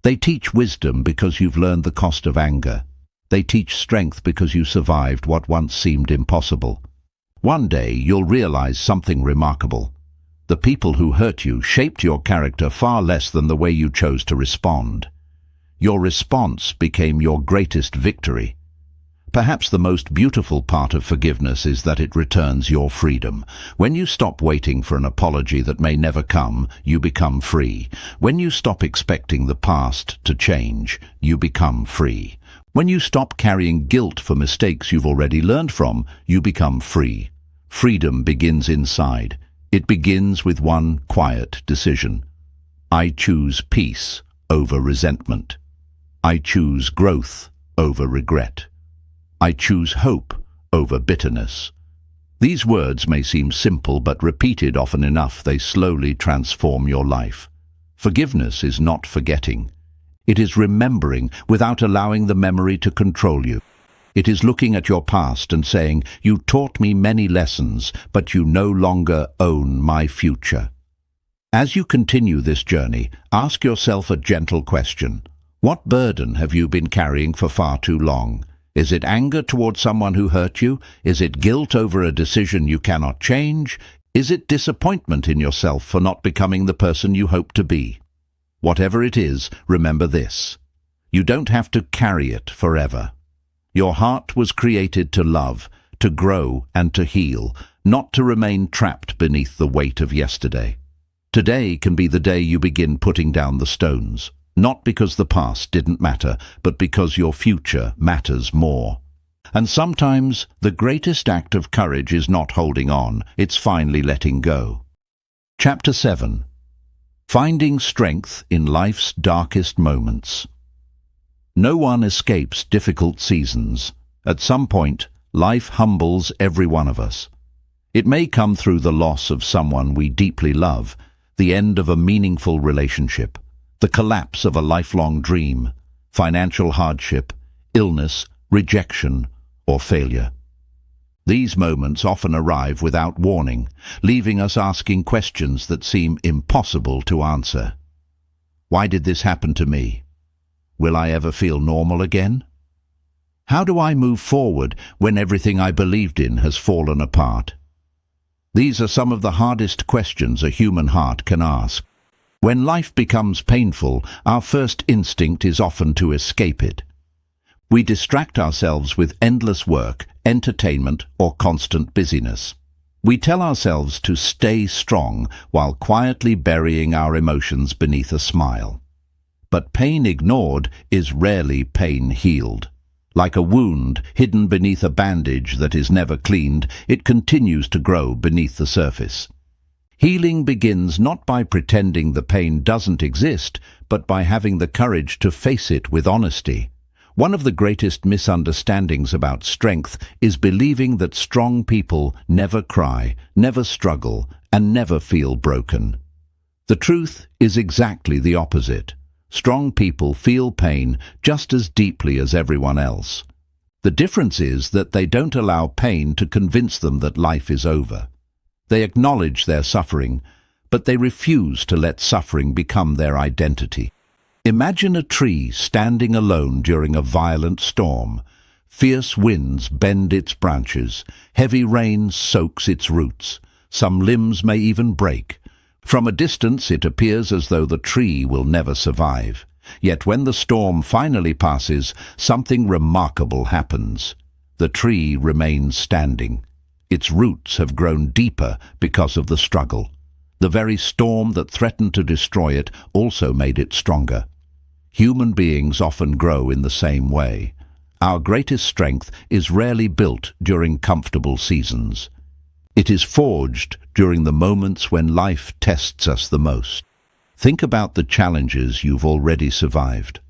They teach wisdom because you've learned the cost of anger. They teach strength because you survived what once seemed impossible. One day you'll realize something remarkable. The people who hurt you shaped your character far less than the way you chose to respond. Your response became your greatest victory. Perhaps the most beautiful part of forgiveness is that it returns your freedom. When you stop waiting for an apology that may never come, you become free. When you stop expecting the past to change, you become free. When you stop carrying guilt for mistakes you've already learned from, you become free. Freedom begins inside. It begins with one quiet decision. I choose peace over resentment. I choose growth over regret. I choose hope over bitterness. These words may seem simple, but repeated often enough, they slowly transform your life. Forgiveness is not forgetting. It is remembering without allowing the memory to control you. It is looking at your past and saying, you taught me many lessons, but you no longer own my future. As you continue this journey, ask yourself a gentle question. What burden have you been carrying for far too long? Is it anger towards someone who hurt you? Is it guilt over a decision you cannot change? Is it disappointment in yourself for not becoming the person you hope to be? Whatever it is, remember this. You don't have to carry it forever. Your heart was created to love, to grow and to heal, not to remain trapped beneath the weight of yesterday. Today can be the day you begin putting down the stones. Not because the past didn't matter, but because your future matters more. And sometimes the greatest act of courage is not holding on, it's finally letting go. Chapter 7. Finding Strength in Life's Darkest Moments. No one escapes difficult seasons. At some point, life humbles every one of us. It may come through the loss of someone we deeply love, the end of a meaningful relationship, the collapse of a lifelong dream, financial hardship, illness, rejection, or failure. These moments often arrive without warning, leaving us asking questions that seem impossible to answer. Why did this happen to me? Will I ever feel normal again? How do I move forward when everything I believed in has fallen apart? These are some of the hardest questions a human heart can ask. When life becomes painful, our first instinct is often to escape it. We distract ourselves with endless work, entertainment, or constant busyness. We tell ourselves to stay strong while quietly burying our emotions beneath a smile. But pain ignored is rarely pain healed. Like a wound hidden beneath a bandage that is never cleaned, it continues to grow beneath the surface. Healing begins not by pretending the pain doesn't exist, but by having the courage to face it with honesty. One of the greatest misunderstandings about strength is believing that strong people never cry, never struggle, and never feel broken. The truth is exactly the opposite. Strong people feel pain just as deeply as everyone else. The difference is that they don't allow pain to convince them that life is over. They acknowledge their suffering, but they refuse to let suffering become their identity. Imagine a tree standing alone during a violent storm. Fierce winds bend its branches, heavy rain soaks its roots, some limbs may even break. From a distance it appears as though the tree will never survive. Yet when the storm finally passes, something remarkable happens. The tree remains standing. Its roots have grown deeper because of the struggle. The very storm that threatened to destroy it also made it stronger. Human beings often grow in the same way. Our greatest strength is rarely built during comfortable seasons. It is forged during the moments when life tests us the most. Think about the challenges you've already survived.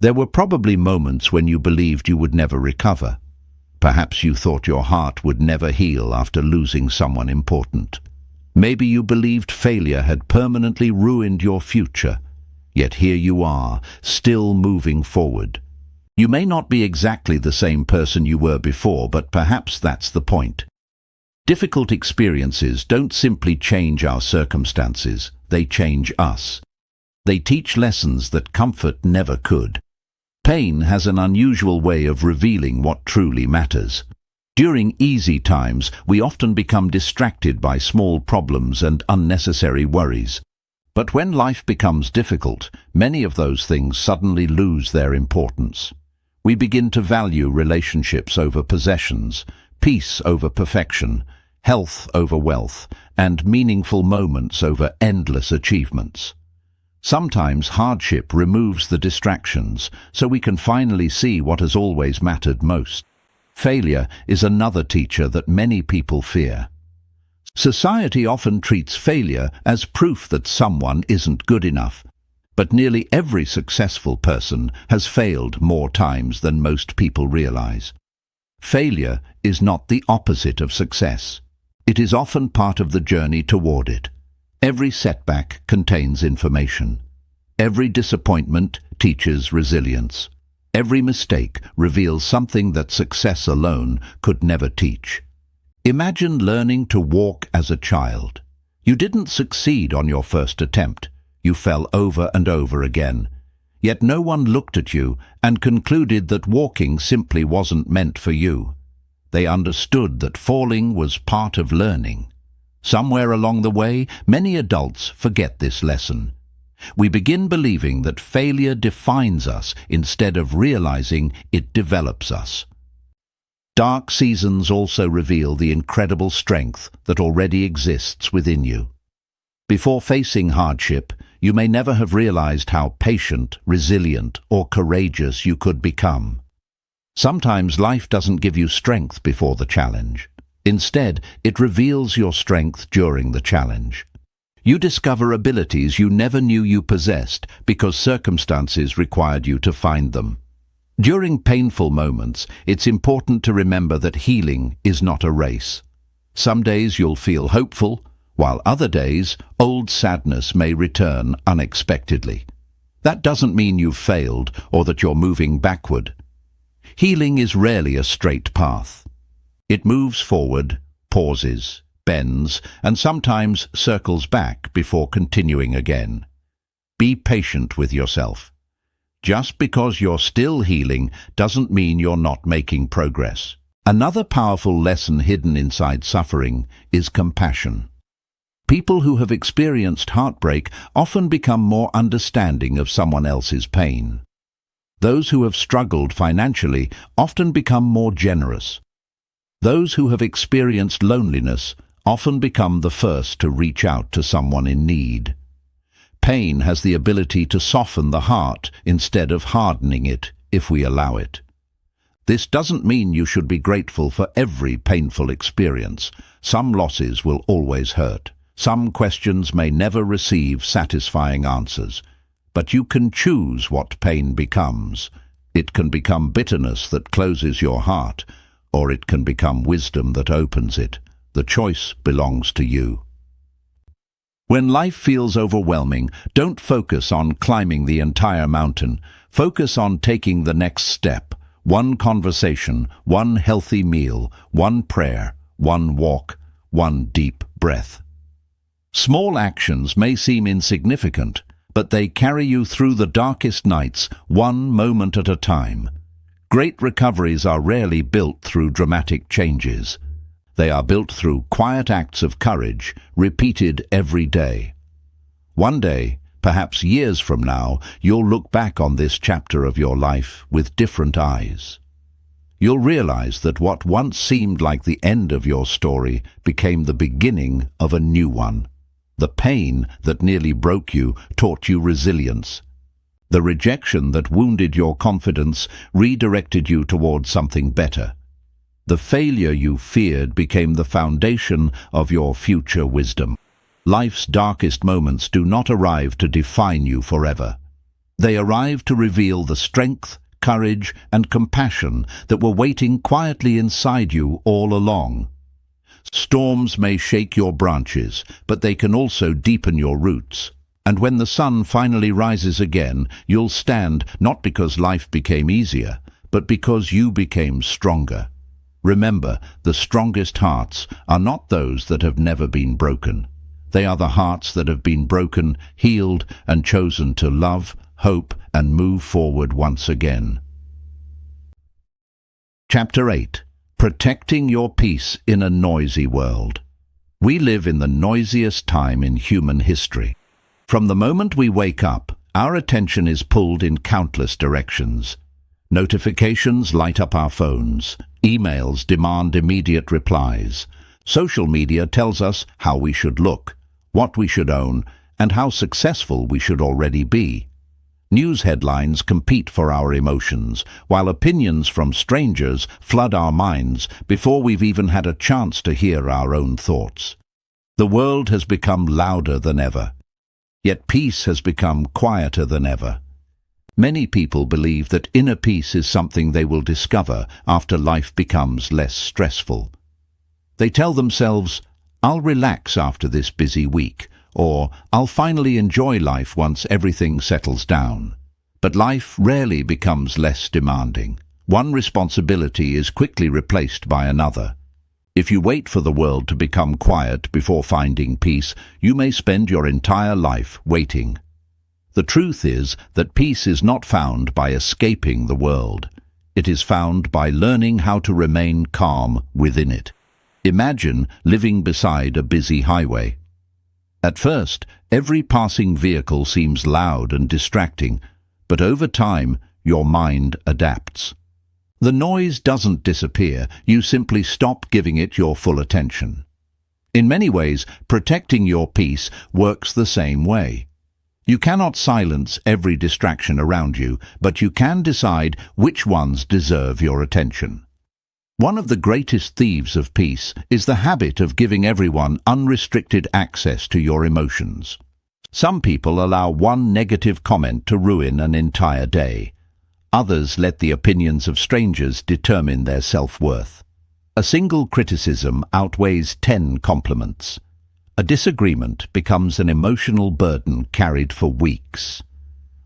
There were probably moments when you believed you would never recover. Perhaps you thought your heart would never heal after losing someone important. Maybe you believed failure had permanently ruined your future. Yet here you are, still moving forward. You may not be exactly the same person you were before, but perhaps that's the point. Difficult experiences don't simply change our circumstances, they change us. They teach lessons that comfort never could. Pain has an unusual way of revealing what truly matters. During easy times, we often become distracted by small problems and unnecessary worries. But when life becomes difficult, many of those things suddenly lose their importance. We begin to value relationships over possessions, peace over perfection, health over wealth, and meaningful moments over endless achievements. Sometimes hardship removes the distractions, so we can finally see what has always mattered most. Failure is another teacher that many people fear. Society often treats failure as proof that someone isn't good enough, but nearly every successful person has failed more times than most people realize. Failure is not the opposite of success. It is often part of the journey toward it. Every setback contains information. Every disappointment teaches resilience. Every mistake reveals something that success alone could never teach. Imagine learning to walk as a child. You didn't succeed on your first attempt. You fell over and over again. Yet no one looked at you and concluded that walking simply wasn't meant for you. They understood that falling was part of learning. Somewhere along the way, many adults forget this lesson. We begin believing that failure defines us instead of realizing it develops us. Dark seasons also reveal the incredible strength that already exists within you. Before facing hardship, you may never have realized how patient, resilient, or courageous you could become. Sometimes life doesn't give you strength before the challenge. Instead, it reveals your strength during the challenge. You discover abilities you never knew you possessed because circumstances required you to find them. During painful moments, it's important to remember that healing is not a race. Some days you'll feel hopeful, while other days, old sadness may return unexpectedly. That doesn't mean you've failed or that you're moving backward. Healing is rarely a straight path. It moves forward, pauses, bends, and sometimes circles back before continuing again. Be patient with yourself. Just because you're still healing doesn't mean you're not making progress. Another powerful lesson hidden inside suffering is compassion. People who have experienced heartbreak often become more understanding of someone else's pain. Those who have struggled financially often become more generous. Those who have experienced loneliness often become the first to reach out to someone in need. Pain has the ability to soften the heart instead of hardening it if we allow it. This doesn't mean you should be grateful for every painful experience. Some losses will always hurt. Some questions may never receive satisfying answers. But you can choose what pain becomes. It can become bitterness that closes your heart, or it can become wisdom that opens it. The choice belongs to you. When life feels overwhelming, don't focus on climbing the entire mountain. Focus on taking the next step. One conversation, one healthy meal, one prayer, one walk, one deep breath. Small actions may seem insignificant, but they carry you through the darkest nights, one moment at a time. Great recoveries are rarely built through dramatic changes. They are built through quiet acts of courage, repeated every day. One day, perhaps years from now, you'll look back on this chapter of your life with different eyes. You'll realize that what once seemed like the end of your story became the beginning of a new one. The pain that nearly broke you taught you resilience. The rejection that wounded your confidence redirected you towards something better. The failure you feared became the foundation of your future wisdom. Life's darkest moments do not arrive to define you forever. They arrive to reveal the strength, courage, and compassion that were waiting quietly inside you all along. Storms may shake your branches, but they can also deepen your roots. And when the sun finally rises again, you'll stand not because life became easier, but because you became stronger. Remember, the strongest hearts are not those that have never been broken. They are the hearts that have been broken, healed, and chosen to love, hope, and move forward once again. Chapter 8. Protecting your peace in a noisy world. We live in the noisiest time in human history. From the moment we wake up, our attention is pulled in countless directions. Notifications light up our phones. Emails demand immediate replies. Social media tells us how we should look, what we should own, and how successful we should already be. News headlines compete for our emotions, while opinions from strangers flood our minds before we've even had a chance to hear our own thoughts. The world has become louder than ever, yet peace has become quieter than ever. Many people believe that inner peace is something they will discover after life becomes less stressful. They tell themselves, "I'll relax after this busy week," or "I'll finally enjoy life once everything settles down." But life rarely becomes less demanding. One responsibility is quickly replaced by another. If you wait for the world to become quiet before finding peace, you may spend your entire life waiting. The truth is that peace is not found by escaping the world. It is found by learning how to remain calm within it. Imagine living beside a busy highway. At first, every passing vehicle seems loud and distracting, but over time, your mind adapts. The noise doesn't disappear, you simply stop giving it your full attention. In many ways, protecting your peace works the same way. You cannot silence every distraction around you, but you can decide which ones deserve your attention. One of the greatest thieves of peace is the habit of giving everyone unrestricted access to your emotions. Some people allow one negative comment to ruin an entire day. Others let the opinions of strangers determine their self-worth. A single criticism outweighs 10 compliments. A disagreement becomes an emotional burden carried for weeks.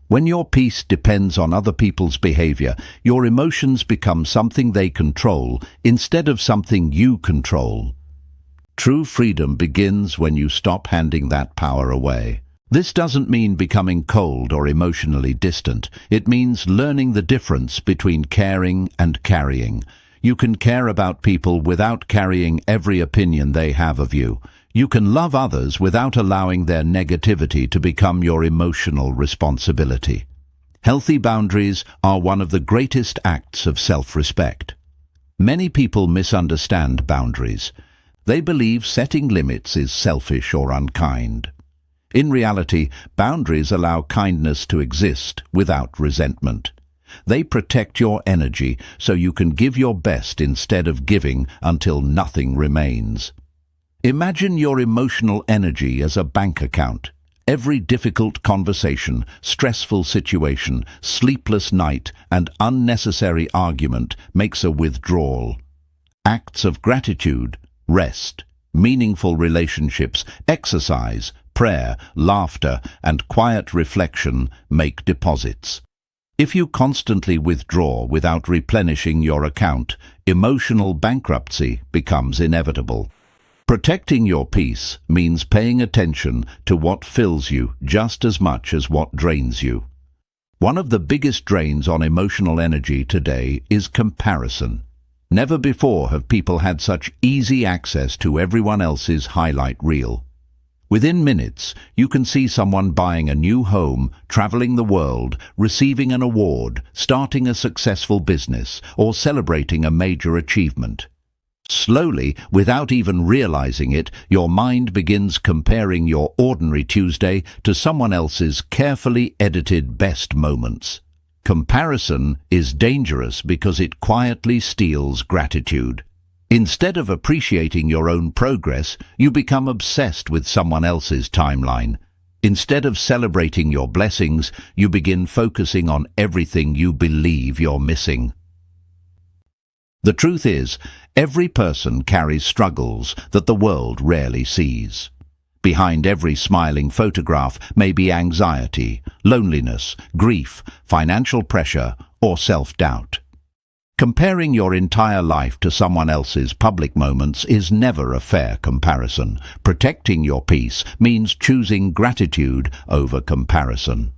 When your peace depends on other people's behavior, your emotions become something they control instead of something you control. True freedom begins when you stop handing that power away. This doesn't mean becoming cold or emotionally distant. It means learning the difference between caring and carrying. You can care about people without carrying every opinion they have of you. You can love others without allowing their negativity to become your emotional responsibility. Healthy boundaries are one of the greatest acts of self-respect. Many people misunderstand boundaries. They believe setting limits is selfish or unkind. In reality, boundaries allow kindness to exist without resentment. They protect your energy so you can give your best instead of giving until nothing remains. Imagine your emotional energy as a bank account. Every difficult conversation, stressful situation, sleepless night, and unnecessary argument makes a withdrawal. Acts of gratitude, rest, meaningful relationships, exercise, prayer, laughter, and quiet reflection make deposits. If you constantly withdraw without replenishing your account, emotional bankruptcy becomes inevitable. Protecting your peace means paying attention to what fills you just as much as what drains you. One of the biggest drains on emotional energy today is comparison. Never before have people had such easy access to everyone else's highlight reel. Within minutes, you can see someone buying a new home, traveling the world, receiving an award, starting a successful business, or celebrating a major achievement. Slowly, without even realizing it, your mind begins comparing your ordinary Tuesday to someone else's carefully edited best moments. Comparison is dangerous because it quietly steals gratitude. Instead of appreciating your own progress, you become obsessed with someone else's timeline. Instead of celebrating your blessings, you begin focusing on everything you believe you're missing. The truth is, every person carries struggles that the world rarely sees. Behind every smiling photograph may be anxiety, loneliness, grief, financial pressure, or self-doubt. Comparing your entire life to someone else's public moments is never a fair comparison. Protecting your peace means choosing gratitude over comparison.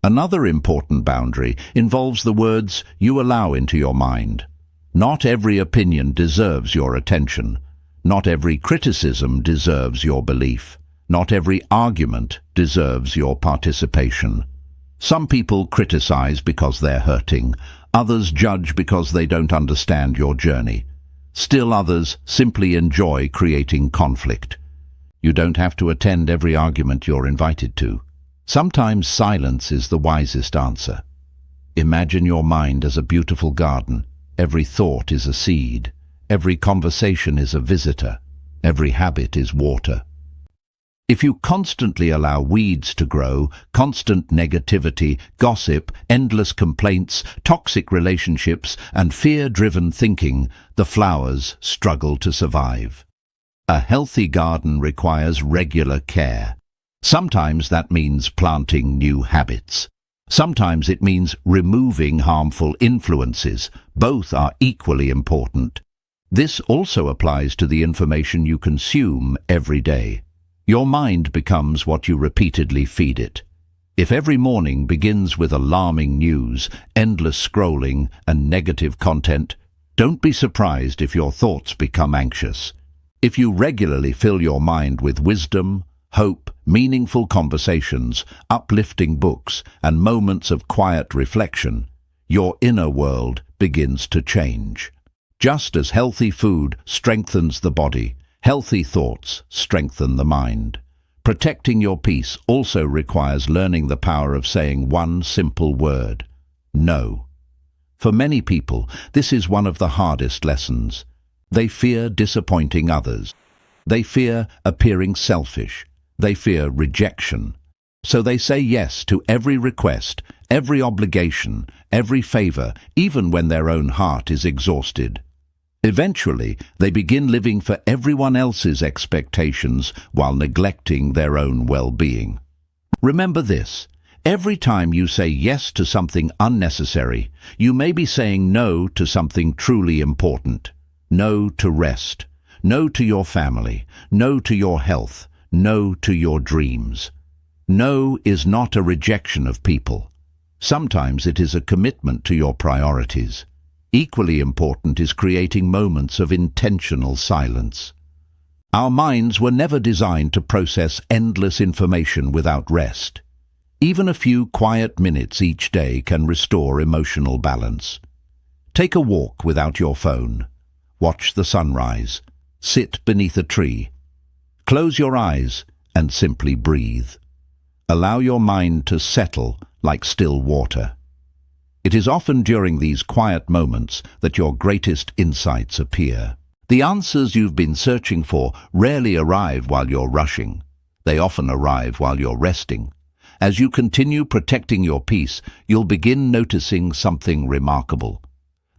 Another important boundary involves the words you allow into your mind. Not every opinion deserves your attention. Not every criticism deserves your belief. Not every argument deserves your participation. Some people criticize because they're hurting. Others judge because they don't understand your journey. Still others simply enjoy creating conflict. You don't have to attend every argument you're invited to. Sometimes silence is the wisest answer. Imagine your mind as a beautiful garden. Every thought is a seed. Every conversation is a visitor. Every habit is water. If you constantly allow weeds to grow, constant negativity, gossip, endless complaints, toxic relationships, and fear-driven thinking, the flowers struggle to survive. A healthy garden requires regular care. Sometimes that means planting new habits. Sometimes it means removing harmful influences. Both are equally important. This also applies to the information you consume every day. Your mind becomes what you repeatedly feed it. If every morning begins with alarming news, endless scrolling, and negative content, don't be surprised if your thoughts become anxious. If you regularly fill your mind with wisdom, hope, meaningful conversations, uplifting books, and moments of quiet reflection, your inner world begins to change. Just as healthy food strengthens the body, healthy thoughts strengthen the mind. Protecting your peace also requires learning the power of saying one simple word: no. For many people, this is one of the hardest lessons. They fear disappointing others. They fear appearing selfish. They fear rejection. So they say yes to every request, every obligation, every favor, even when their own heart is exhausted. Eventually, they begin living for everyone else's expectations while neglecting their own well-being. Remember this: every time you say yes to something unnecessary, you may be saying no to something truly important. No to rest. No to your family. No to your health. No to your dreams. No is not a rejection of people. Sometimes it is a commitment to your priorities. Equally important is creating moments of intentional silence. Our minds were never designed to process endless information without rest. Even a few quiet minutes each day can restore emotional balance. Take a walk without your phone. Watch the sunrise. Sit beneath a tree. Close your eyes and simply breathe. Allow your mind to settle like still water. It is often during these quiet moments that your greatest insights appear. The answers you've been searching for rarely arrive while you're rushing. They often arrive while you're resting. As you continue protecting your peace, you'll begin noticing something remarkable.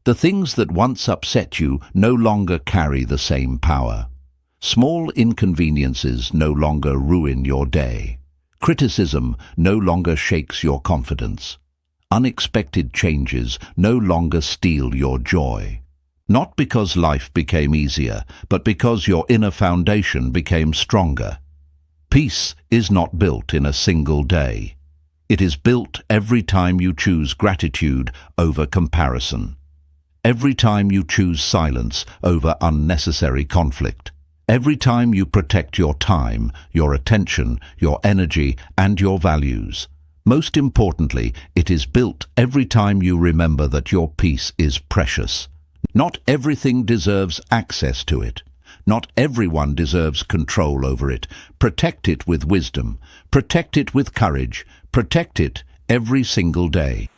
The things that once upset you no longer carry the same power. Small inconveniences no longer ruin your day. Criticism no longer shakes your confidence. Unexpected changes no longer steal your joy. Not because life became easier, but because your inner foundation became stronger. Peace is not built in a single day. It is built every time you choose gratitude over comparison. Every time you choose silence over unnecessary conflict. Every time you protect your time, your attention, your energy, and your values. Most importantly, it is built every time you remember that your peace is precious. Not everything deserves access to it. Not everyone deserves control over it. Protect it with wisdom. Protect it with courage. Protect it every single day.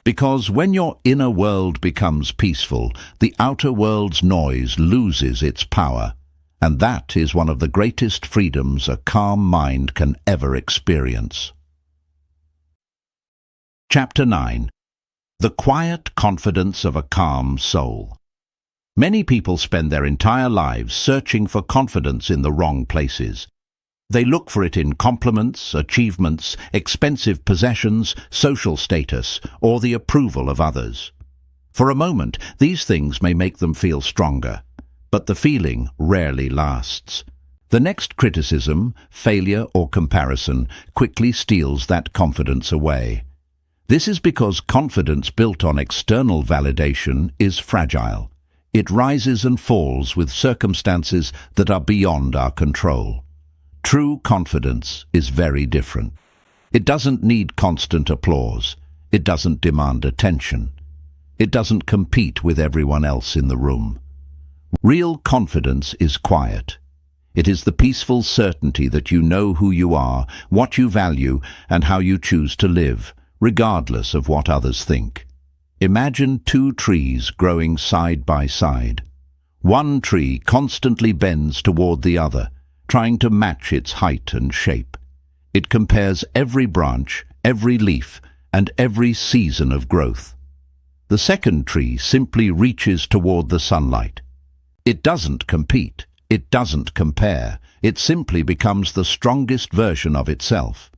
Because when your inner world becomes peaceful, the outer world's noise loses its power. And that is one of the greatest freedoms a calm mind can ever experience. Chapter 9. The Quiet Confidence of a Calm Soul. Many people spend their entire lives searching for confidence in the wrong places. They look for it in compliments, achievements, expensive possessions, social status, or the approval of others. For a moment, these things may make them feel stronger, but the feeling rarely lasts. The next criticism, failure, or comparison quickly steals that confidence away. This is because confidence built on external validation is fragile. It rises and falls with circumstances that are beyond our control. True confidence is very different. It doesn't need constant applause. It doesn't demand attention. It doesn't compete with everyone else in the room. Real confidence is quiet. It is the peaceful certainty that you know who you are, what you value, and how you choose to live, regardless of what others think. Imagine two trees growing side by side. One tree constantly bends toward the other, trying to match its height and shape. It compares every branch, every leaf, and every season of growth. The second tree simply reaches toward the sunlight. It doesn't compete. It doesn't compare. It simply becomes the strongest version of itself.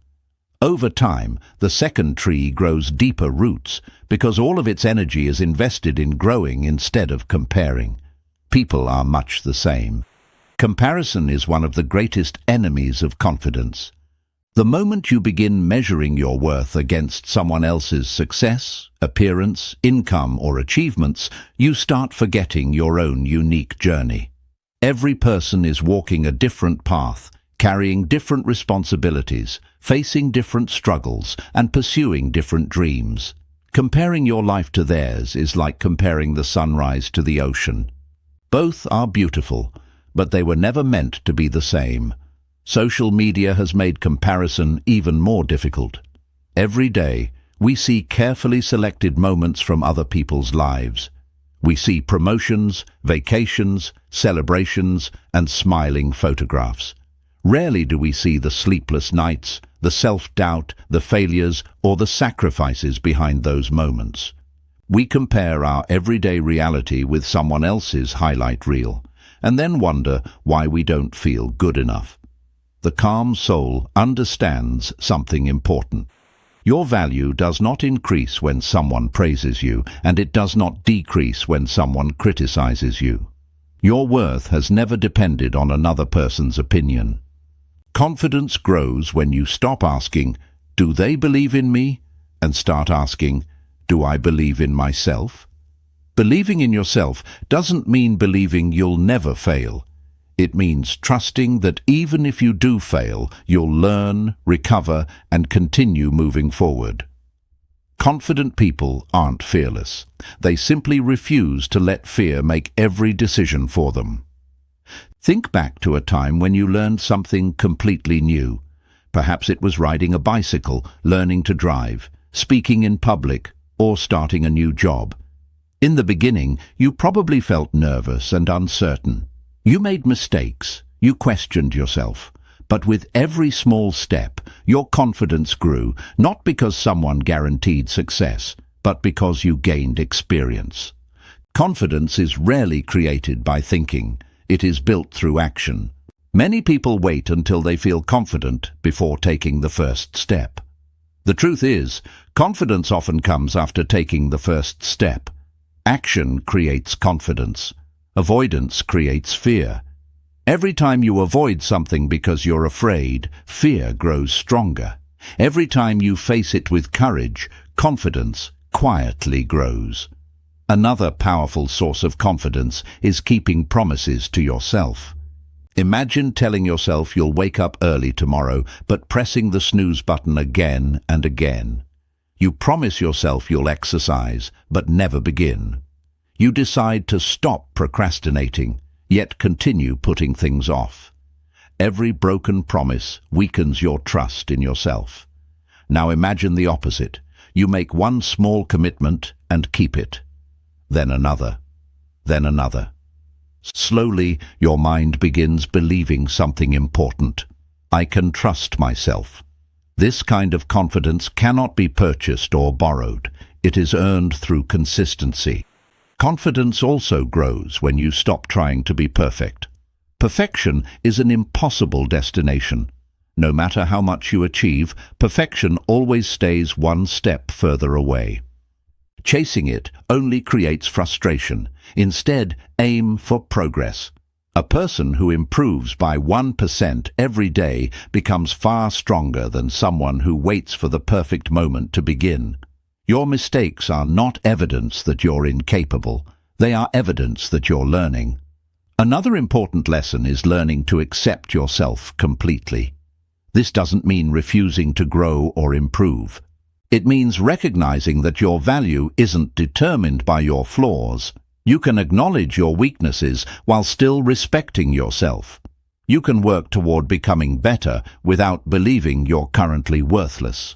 Over time, the second tree grows deeper roots because all of its energy is invested in growing instead of comparing. People are much the same. Comparison is one of the greatest enemies of confidence. The moment you begin measuring your worth against someone else's success, appearance, income, or achievements, you start forgetting your own unique journey. Every person is walking a different path, carrying different responsibilities, facing different struggles, and pursuing different dreams. Comparing your life to theirs is like comparing the sunrise to the ocean. Both are beautiful, but they were never meant to be the same. Social media has made comparison even more difficult. Every day, we see carefully selected moments from other people's lives. We see promotions, vacations, celebrations, and smiling photographs. Rarely do we see the sleepless nights, the self-doubt, the failures, or the sacrifices behind those moments. We compare our everyday reality with someone else's highlight reel, and then wonder why we don't feel good enough. The calm soul understands something important. Your value does not increase when someone praises you, and it does not decrease when someone criticizes you. Your worth has never depended on another person's opinion. Confidence grows when you stop asking, "Do they believe in me?" and start asking, "Do I believe in myself?" Believing in yourself doesn't mean believing you'll never fail. It means trusting that even if you do fail, you'll learn, recover, and continue moving forward. Confident people aren't fearless. They simply refuse to let fear make every decision for them. Think back to a time when you learned something completely new. Perhaps it was riding a bicycle, learning to drive, speaking in public, or starting a new job. In the beginning, you probably felt nervous and uncertain. You made mistakes, you questioned yourself, but with every small step, your confidence grew, not because someone guaranteed success, but because you gained experience. Confidence is rarely created by thinking. It is built through action. Many people wait until they feel confident before taking the first step. The truth is, confidence often comes after taking the first step. Action creates confidence. Avoidance creates fear. Every time you avoid something because you're afraid, fear grows stronger. Every time you face it with courage, confidence quietly grows. Another powerful source of confidence is keeping promises to yourself. Imagine telling yourself you'll wake up early tomorrow, but pressing the snooze button again and again. You promise yourself you'll exercise, but never begin. You decide to stop procrastinating, yet continue putting things off. Every broken promise weakens your trust in yourself. Now imagine the opposite. You make one small commitment and keep it. Then another. Then another. Slowly, your mind begins believing something important. I can trust myself. This kind of confidence cannot be purchased or borrowed. It is earned through consistency. Confidence also grows when you stop trying to be perfect. Perfection is an impossible destination. No matter how much you achieve, perfection always stays one step further away. Chasing it only creates frustration. Instead, aim for progress. A person who improves by 1% every day becomes far stronger than someone who waits for the perfect moment to begin. Your mistakes are not evidence that you're incapable. They are evidence that you're learning. Another important lesson is learning to accept yourself completely. This doesn't mean refusing to grow or improve. It means recognizing that your value isn't determined by your flaws. You can acknowledge your weaknesses while still respecting yourself. You can work toward becoming better without believing you're currently worthless.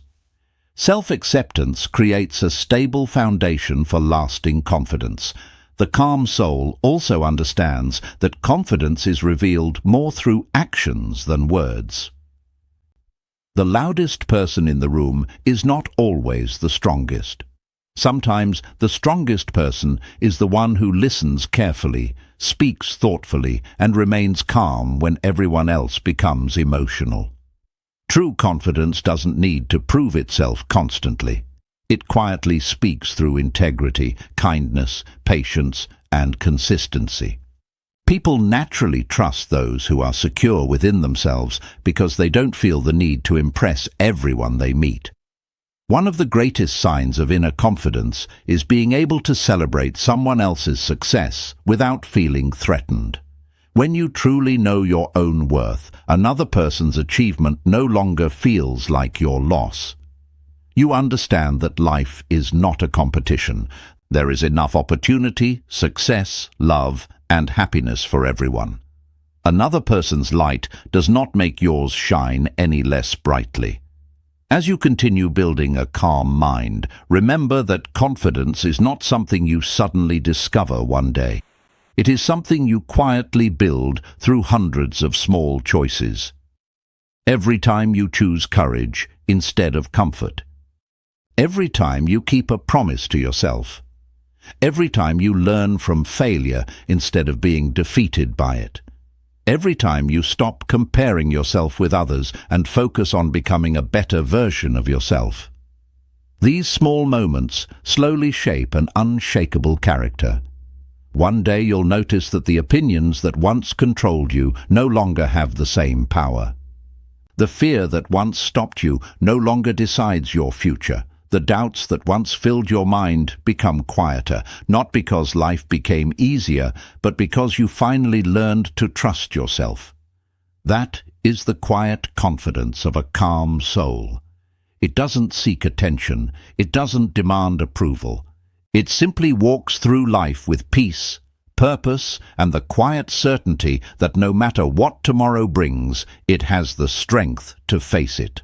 Self-acceptance creates a stable foundation for lasting confidence. The calm soul also understands that confidence is revealed more through actions than words. The loudest person in the room is not always the strongest. Sometimes the strongest person is the one who listens carefully, speaks thoughtfully, and remains calm when everyone else becomes emotional. True confidence doesn't need to prove itself constantly. It quietly speaks through integrity, kindness, patience, and consistency. People naturally trust those who are secure within themselves because they don't feel the need to impress everyone they meet. One of the greatest signs of inner confidence is being able to celebrate someone else's success without feeling threatened. When you truly know your own worth, another person's achievement no longer feels like your loss. You understand that life is not a competition. There is enough opportunity, success, love, and happiness for everyone. Another person's light does not make yours shine any less brightly. As you continue building a calm mind, remember that confidence is not something you suddenly discover one day. It is something you quietly build through hundreds of small choices. Every time you choose courage instead of comfort. Every time you keep a promise to yourself. Every time you learn from failure instead of being defeated by it. Every time you stop comparing yourself with others and focus on becoming a better version of yourself. These small moments slowly shape an unshakable character. One day you'll notice that the opinions that once controlled you no longer have the same power. The fear that once stopped you no longer decides your future. The doubts that once filled your mind become quieter, not because life became easier, but because you finally learned to trust yourself. That is the quiet confidence of a calm soul. It doesn't seek attention, it doesn't demand approval. It simply walks through life with peace, purpose, and the quiet certainty that no matter what tomorrow brings, it has the strength to face it.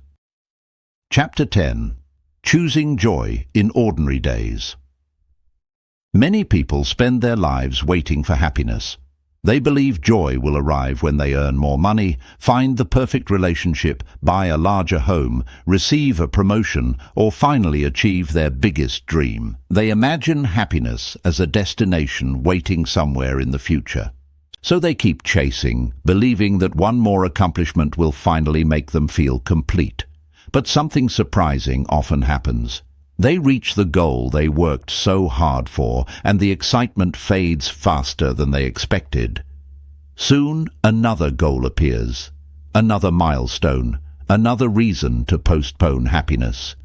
Chapter 10. Choosing joy in ordinary days. Many people spend their lives waiting for happiness. They believe joy will arrive when they earn more money, find the perfect relationship, buy a larger home, receive a promotion, or finally achieve their biggest dream. They imagine happiness as a destination waiting somewhere in the future. So they keep chasing, believing that one more accomplishment will finally make them feel complete. But something surprising often happens. They reach the goal they worked so hard for, and the excitement fades faster than they expected. Soon another goal appears, another milestone, another reason to postpone happiness.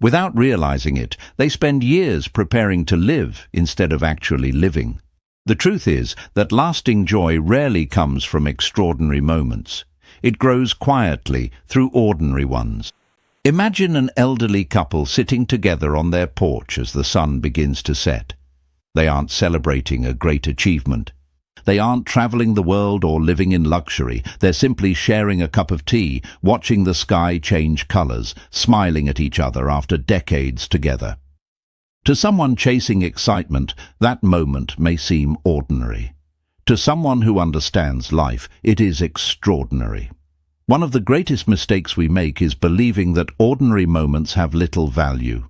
Without realizing it, they spend years preparing to live instead of actually living. The truth is that lasting joy rarely comes from extraordinary moments. It grows quietly through ordinary ones. Imagine an elderly couple sitting together on their porch as the sun begins to set. They aren't celebrating a great achievement. They aren't traveling the world or living in luxury. They're simply sharing a cup of tea, watching the sky change colors, smiling at each other after decades together. To someone chasing excitement, that moment may seem ordinary. To someone who understands life, it is extraordinary. One of the greatest mistakes we make is believing that ordinary moments have little value.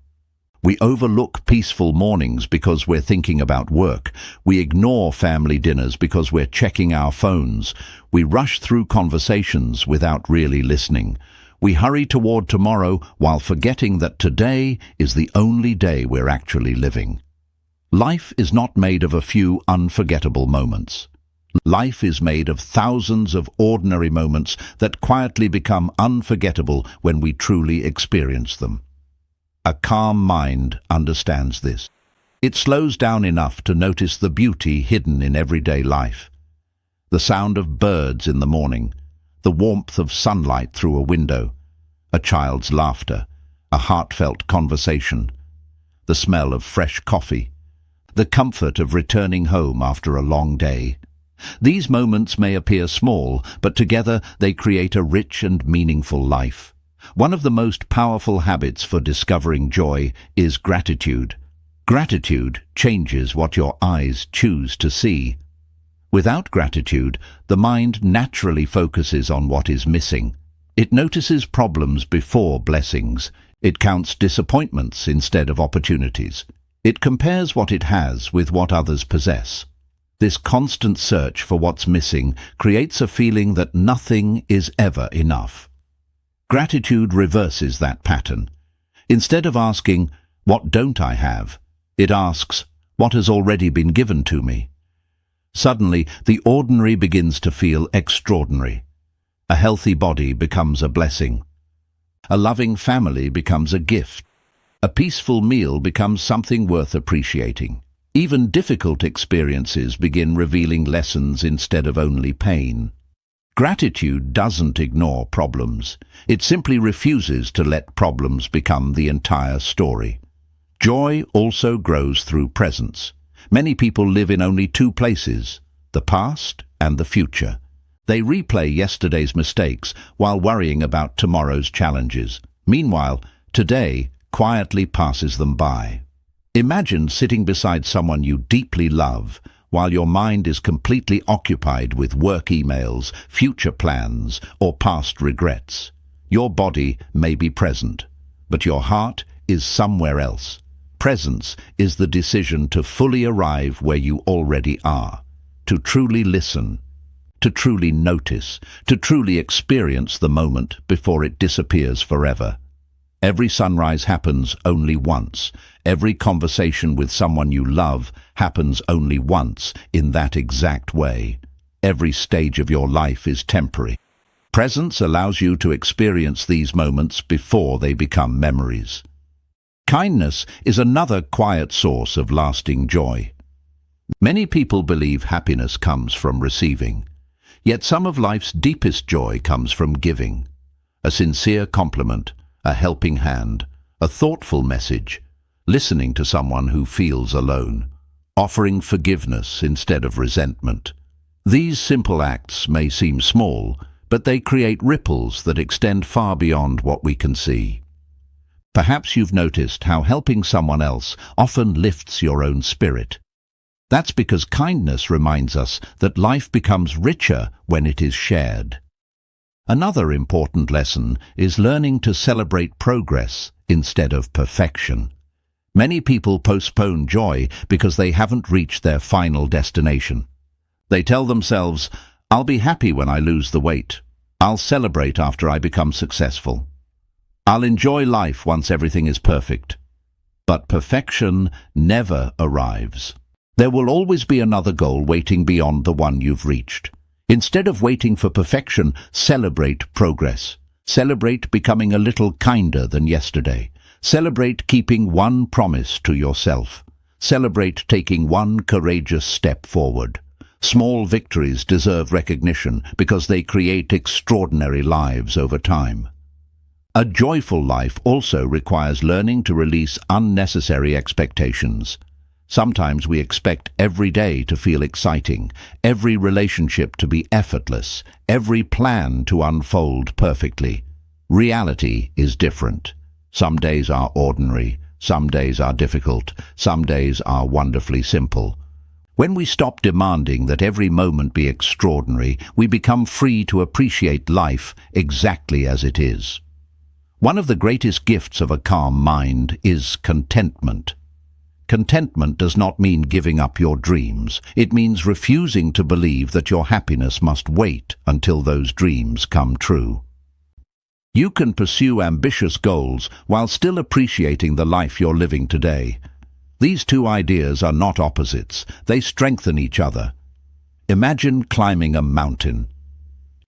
We overlook peaceful mornings because we're thinking about work. We ignore family dinners because we're checking our phones. We rush through conversations without really listening. We hurry toward tomorrow while forgetting that today is the only day we're actually living. Life is not made of a few unforgettable moments. Life is made of thousands of ordinary moments that quietly become unforgettable when we truly experience them. A calm mind understands this. It slows down enough to notice the beauty hidden in everyday life. The sound of birds in the morning, the warmth of sunlight through a window, a child's laughter, a heartfelt conversation, the smell of fresh coffee, the comfort of returning home after a long day. These moments may appear small, but together they create a rich and meaningful life. One of the most powerful habits for discovering joy is gratitude. Gratitude changes what your eyes choose to see. Without gratitude, the mind naturally focuses on what is missing. It notices problems before blessings. It counts disappointments instead of opportunities. It compares what it has with what others possess. This constant search for what's missing creates a feeling that nothing is ever enough. Gratitude reverses that pattern. Instead of asking, "What don't I have?" it asks, "What has already been given to me?" Suddenly, the ordinary begins to feel extraordinary. A healthy body becomes a blessing. A loving family becomes a gift. A peaceful meal becomes something worth appreciating. Even difficult experiences begin revealing lessons instead of only pain. Gratitude doesn't ignore problems. It simply refuses to let problems become the entire story. Joy also grows through presence. Many people live in only two places, the past and the future. They replay yesterday's mistakes while worrying about tomorrow's challenges. Meanwhile, today quietly passes them by. Imagine sitting beside someone you deeply love while your mind is completely occupied with work emails, future plans, or past regrets. Your body may be present, but your heart is somewhere else. Presence is the decision to fully arrive where you already are, to truly listen, to truly notice, to truly experience the moment before it disappears forever. Every sunrise happens only once. Every conversation with someone you love happens only once in that exact way. Every stage of your life is temporary. Presence allows you to experience these moments before they become memories. Kindness is another quiet source of lasting joy. Many people believe happiness comes from receiving, yet some of life's deepest joy comes from giving. A sincere compliment, a helping hand, a thoughtful message, listening to someone who feels alone, offering forgiveness instead of resentment. These simple acts may seem small, but they create ripples that extend far beyond what we can see. Perhaps you've noticed how helping someone else often lifts your own spirit. That's because kindness reminds us that life becomes richer when it is shared. Another important lesson is learning to celebrate progress instead of perfection. Many people postpone joy because they haven't reached their final destination. They tell themselves, "I'll be happy when I lose the weight. I'll celebrate after I become successful. I'll enjoy life once everything is perfect." But perfection never arrives. There will always be another goal waiting beyond the one you've reached. Instead of waiting for perfection, celebrate progress. Celebrate becoming a little kinder than yesterday. Celebrate keeping one promise to yourself. Celebrate taking one courageous step forward. Small victories deserve recognition because they create extraordinary lives over time. A joyful life also requires learning to release unnecessary expectations. Sometimes we expect every day to feel exciting, every relationship to be effortless, every plan to unfold perfectly. Reality is different. Some days are ordinary, some days are difficult, some days are wonderfully simple. When we stop demanding that every moment be extraordinary, we become free to appreciate life exactly as it is. One of the greatest gifts of a calm mind is contentment. Contentment does not mean giving up your dreams. It means refusing to believe that your happiness must wait until those dreams come true. You can pursue ambitious goals while still appreciating the life you're living today. These two ideas are not opposites. They strengthen each other. Imagine climbing a mountain.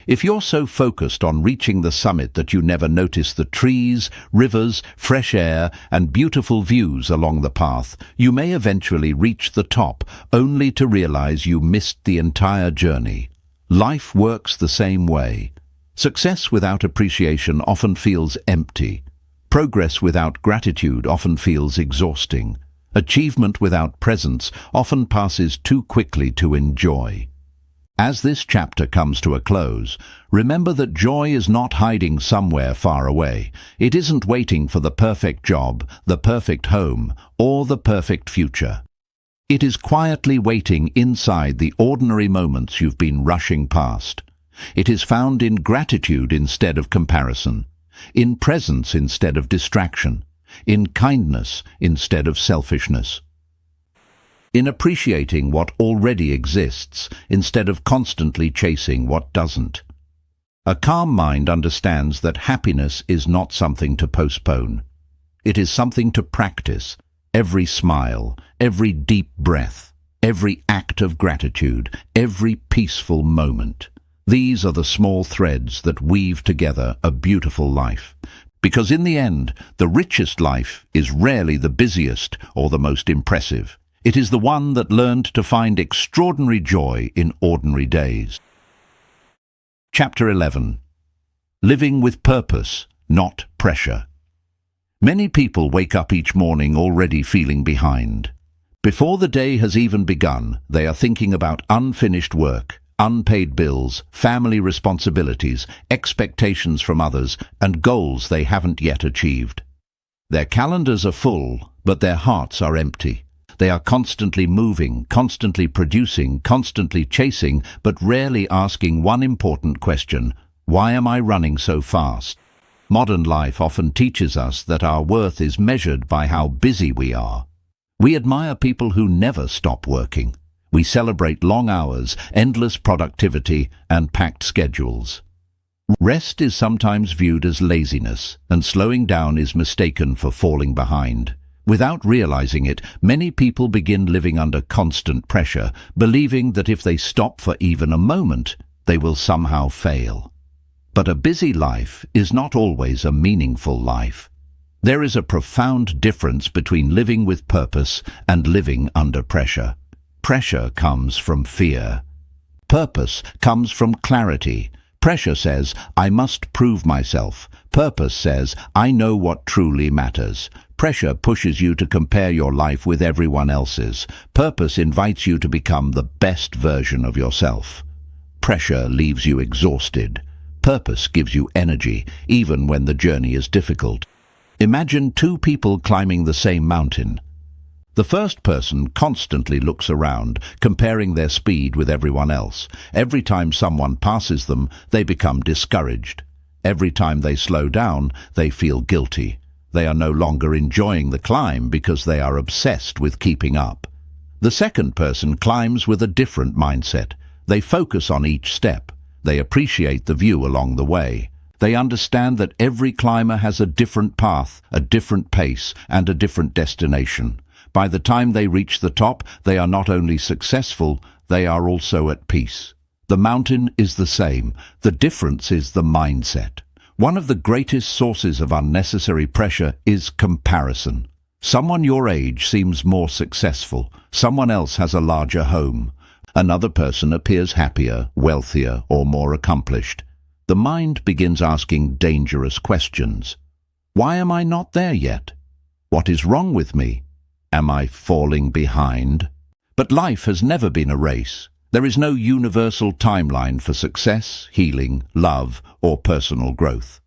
If you're so focused on reaching the summit that you never notice the trees, rivers, fresh air, and beautiful views along the path, you may eventually reach the top, only to realize you missed the entire journey. Life works the same way. Success without appreciation often feels empty. Progress without gratitude often feels exhausting. Achievement without presence often passes too quickly to enjoy. As this chapter comes to a close, remember that joy is not hiding somewhere far away. It isn't waiting for the perfect job, the perfect home, or the perfect future. It is quietly waiting inside the ordinary moments you've been rushing past. It is found in gratitude instead of comparison, in presence instead of distraction, in kindness instead of selfishness, in appreciating what already exists instead of constantly chasing what doesn't. A calm mind understands that happiness is not something to postpone. It is something to practice. Every smile, every deep breath, every act of gratitude, every peaceful moment. These are the small threads that weave together a beautiful life. Because in the end, the richest life is rarely the busiest or the most impressive. It is the one that learned to find extraordinary joy in ordinary days. Chapter 11. Living with purpose, not pressure. Many people wake up each morning already feeling behind. Before the day has even begun, they are thinking about unfinished work, unpaid bills, family responsibilities, expectations from others, and goals they haven't yet achieved. Their calendars are full, but their hearts are empty. They are constantly moving, constantly producing, constantly chasing, but rarely asking one important question: why am I running so fast? Modern life often teaches us that our worth is measured by how busy we are. We admire people who never stop working. We celebrate long hours, endless productivity, and packed schedules. Rest is sometimes viewed as laziness, and slowing down is mistaken for falling behind. Without realizing it, many people begin living under constant pressure, believing that if they stop for even a moment, they will somehow fail. But a busy life is not always a meaningful life. There is a profound difference between living with purpose and living under pressure. Pressure comes from fear. Purpose comes from clarity. Pressure says, I must prove myself. Purpose says, I know what truly matters. Pressure pushes you to compare your life with everyone else's. Purpose invites you to become the best version of yourself. Pressure leaves you exhausted. Purpose gives you energy, even when the journey is difficult. Imagine two people climbing the same mountain. The first person constantly looks around, comparing their speed with everyone else. Every time someone passes them, they become discouraged. Every time they slow down, they feel guilty. They are no longer enjoying the climb because they are obsessed with keeping up. The second person climbs with a different mindset. They focus on each step. They appreciate the view along the way. They understand that every climber has a different path, a different pace, and a different destination. By the time they reach the top, they are not only successful, they are also at peace. The mountain is the same. The difference is the mindset. One of the greatest sources of unnecessary pressure is comparison. Someone your age seems more successful. Someone else has a larger home. Another person appears happier, wealthier, or more accomplished. The mind begins asking dangerous questions. Why am I not there yet? What is wrong with me? Am I falling behind? But life has never been a race. There is no universal timeline for success, healing, love, or personal growth.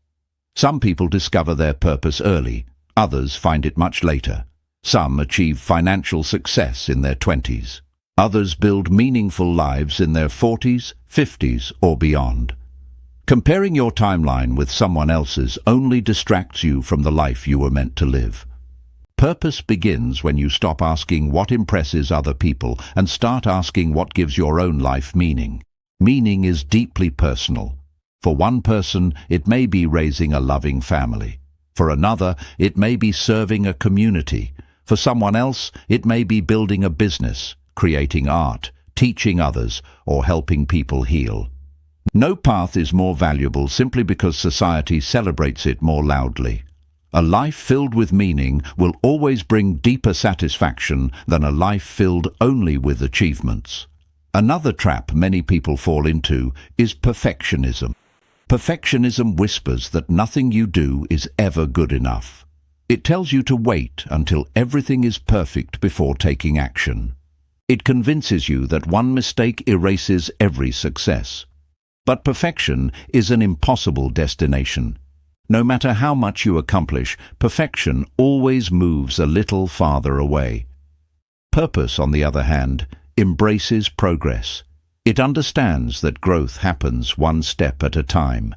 Some people discover their purpose early, others find it much later. Some achieve financial success in their 20s. Others build meaningful lives in their 40s, 50s, or beyond. Comparing your timeline with someone else's only distracts you from the life you were meant to live. Purpose begins when you stop asking what impresses other people and start asking what gives your own life meaning. Meaning is deeply personal. For one person, it may be raising a loving family. For another, it may be serving a community. For someone else, it may be building a business, creating art, teaching others, or helping people heal. No path is more valuable simply because society celebrates it more loudly. A life filled with meaning will always bring deeper satisfaction than a life filled only with achievements. Another trap many people fall into is perfectionism. Perfectionism whispers that nothing you do is ever good enough. It tells you to wait until everything is perfect before taking action. It convinces you that one mistake erases every success. But perfection is an impossible destination. No matter how much you accomplish, perfection always moves a little farther away. Purpose, on the other hand, embraces progress. It understands that growth happens one step at a time.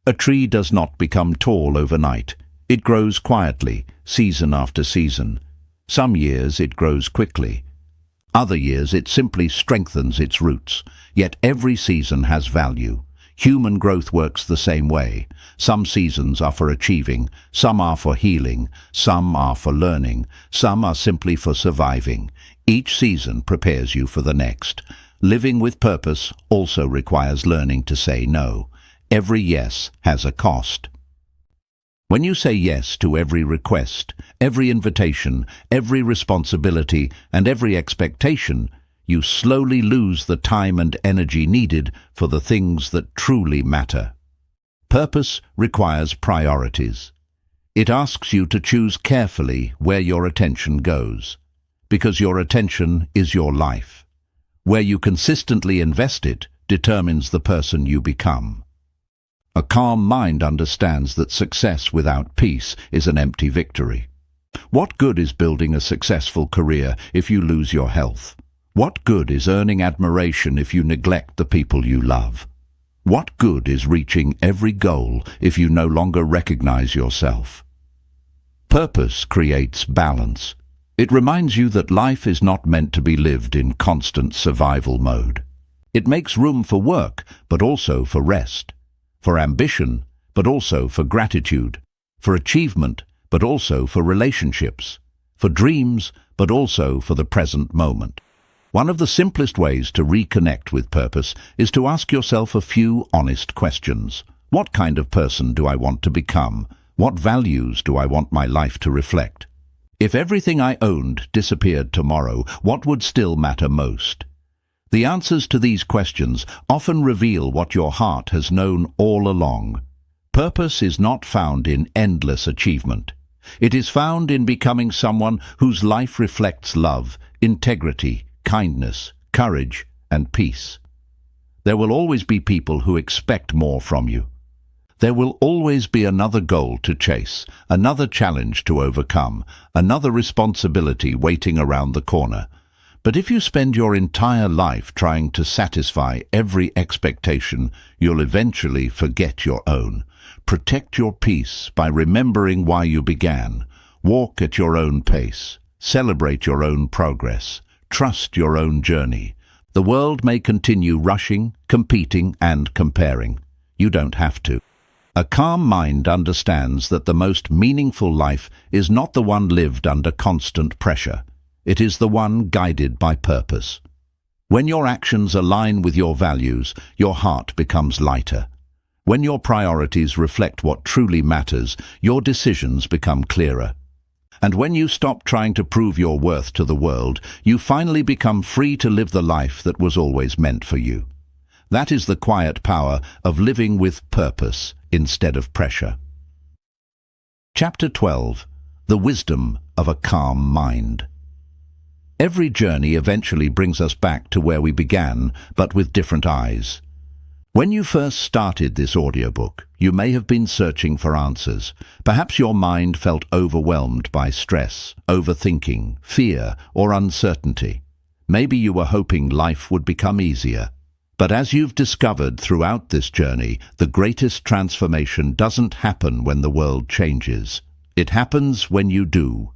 A tree does not become tall overnight. It grows quietly, season after season. Some years it grows quickly. Other years it simply strengthens its roots. Yet every season has value. Human growth works the same way. Some seasons are for achieving, some are for healing, some are for learning, some are simply for surviving. Each season prepares you for the next. Living with purpose also requires learning to say no. Every yes has a cost. When you say yes to every request, every invitation, every responsibility, and every expectation, you slowly lose the time and energy needed for the things that truly matter. Purpose requires priorities. It asks you to choose carefully where your attention goes, because your attention is your life. Where you consistently invest it, determines the person you become. A calm mind understands that success without peace is an empty victory. What good is building a successful career if you lose your health? What good is earning admiration if you neglect the people you love? What good is reaching every goal if you no longer recognize yourself? Purpose creates balance. It reminds you that life is not meant to be lived in constant survival mode. It makes room for work, but also for rest, for ambition, but also for gratitude, for achievement, but also for relationships, for dreams, but also for the present moment. One of the simplest ways to reconnect with purpose is to ask yourself a few honest questions. What kind of person do I want to become? What values do I want my life to reflect? If everything I owned disappeared tomorrow, what would still matter most? The answers to these questions often reveal what your heart has known all along. Purpose is not found in endless achievement. It is found in becoming someone whose life reflects love, integrity, kindness, courage, and peace. There will always be people who expect more from you. There will always be another goal to chase, another challenge to overcome, another responsibility waiting around the corner. But if you spend your entire life trying to satisfy every expectation, you'll eventually forget your own. Protect your peace by remembering why you began. Walk at your own pace. Celebrate your own progress. Trust your own journey. The world may continue rushing, competing, and comparing. You don't have to. A calm mind understands that the most meaningful life is not the one lived under constant pressure. It is the one guided by purpose. When your actions align with your values, your heart becomes lighter. When your priorities reflect what truly matters, your decisions become clearer. And when you stop trying to prove your worth to the world, you finally become free to live the life that was always meant for you. That is the quiet power of living with purpose instead of pressure. Chapter 12. The Wisdom of a Calm Mind. Every journey eventually brings us back to where we began, but with different eyes. When you first started this audiobook, you may have been searching for answers. Perhaps your mind felt overwhelmed by stress, overthinking, fear, or uncertainty. Maybe you were hoping life would become easier. But as you've discovered throughout this journey, the greatest transformation doesn't happen when the world changes. It happens when you do.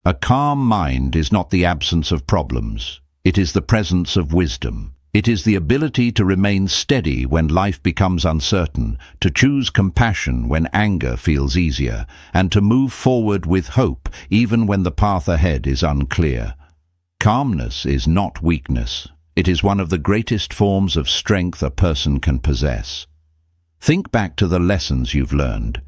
A calm mind is not the absence of problems. It is the presence of wisdom. It is the ability to remain steady when life becomes uncertain, to choose compassion when anger feels easier, and to move forward with hope even when the path ahead is unclear. Calmness is not weakness. It is one of the greatest forms of strength a person can possess. Think back to the lessons you've learned.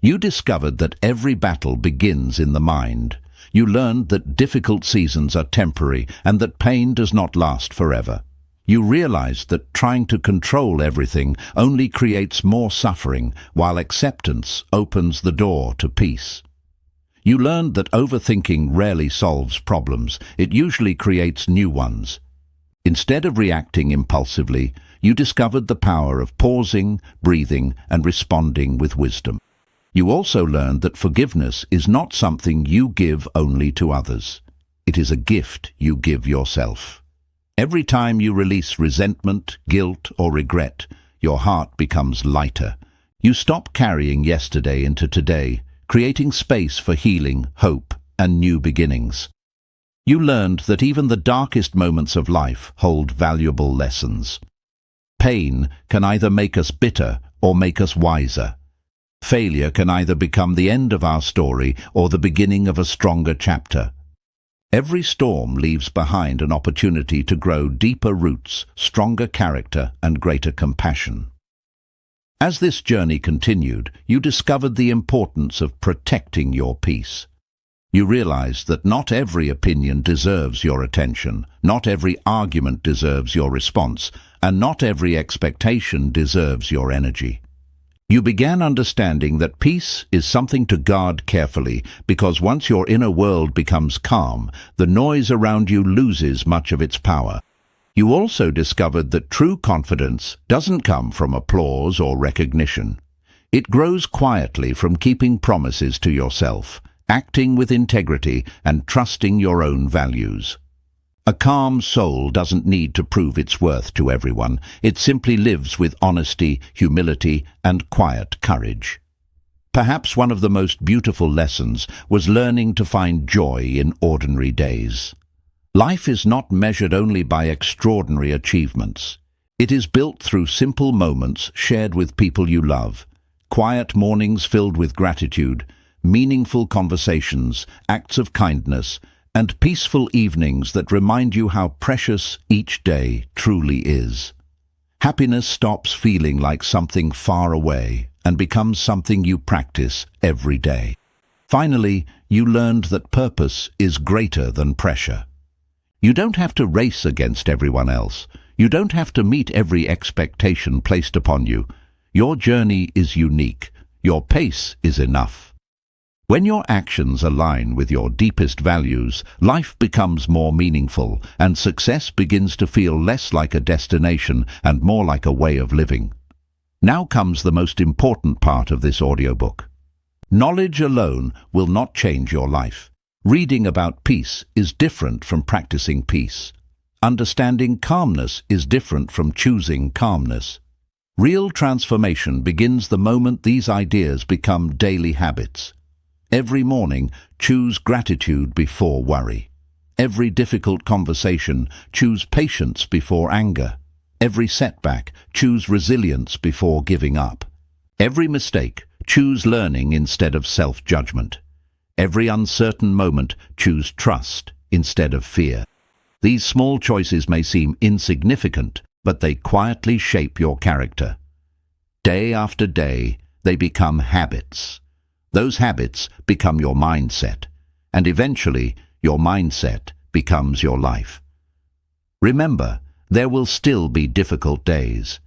You discovered that every battle begins in the mind. You learned that difficult seasons are temporary and that pain does not last forever. You realized that trying to control everything only creates more suffering, while acceptance opens the door to peace. You learned that overthinking rarely solves problems. It usually creates new ones. Instead of reacting impulsively, you discovered the power of pausing, breathing, and responding with wisdom. You also learned that forgiveness is not something you give only to others. It is a gift you give yourself. Every time you release resentment, guilt, or regret, your heart becomes lighter. You stop carrying yesterday into today, creating space for healing, hope, and new beginnings. You learned that even the darkest moments of life hold valuable lessons. Pain can either make us bitter or make us wiser. Failure can either become the end of our story or the beginning of a stronger chapter. Every storm leaves behind an opportunity to grow deeper roots, stronger character, and greater compassion. As this journey continued, you discovered the importance of protecting your peace. You realized that not every opinion deserves your attention, not every argument deserves your response, and not every expectation deserves your energy. You began understanding that peace is something to guard carefully, because once your inner world becomes calm, the noise around you loses much of its power. You also discovered that true confidence doesn't come from applause or recognition. It grows quietly from keeping promises to yourself, acting with integrity, and trusting your own values. A calm soul doesn't need to prove its worth to everyone. It simply lives with honesty, humility, and quiet courage. Perhaps one of the most beautiful lessons was learning to find joy in ordinary days. Life is not measured only by extraordinary achievements. It is built through simple moments shared with people you love, quiet mornings filled with gratitude, meaningful conversations, acts of kindness, and peaceful evenings that remind you how precious each day truly is. Happiness stops feeling like something far away and becomes something you practice every day. Finally, you learned that purpose is greater than pressure. You don't have to race against everyone else. You don't have to meet every expectation placed upon you. Your journey is unique. Your pace is enough. When your actions align with your deepest values, life becomes more meaningful, and success begins to feel less like a destination and more like a way of living. Now comes the most important part of this audiobook. Knowledge alone will not change your life. Reading about peace is different from practicing peace. Understanding calmness is different from choosing calmness. Real transformation begins the moment these ideas become daily habits. Every morning, choose gratitude before worry. Every difficult conversation, choose patience before anger. Every setback, choose resilience before giving up. Every mistake, choose learning instead of self-judgment. Every uncertain moment, choose trust instead of fear. These small choices may seem insignificant, but they quietly shape your character. Day after day, they become habits. Those habits become your mindset, and eventually, your mindset becomes your life. Remember, there will still be difficult days.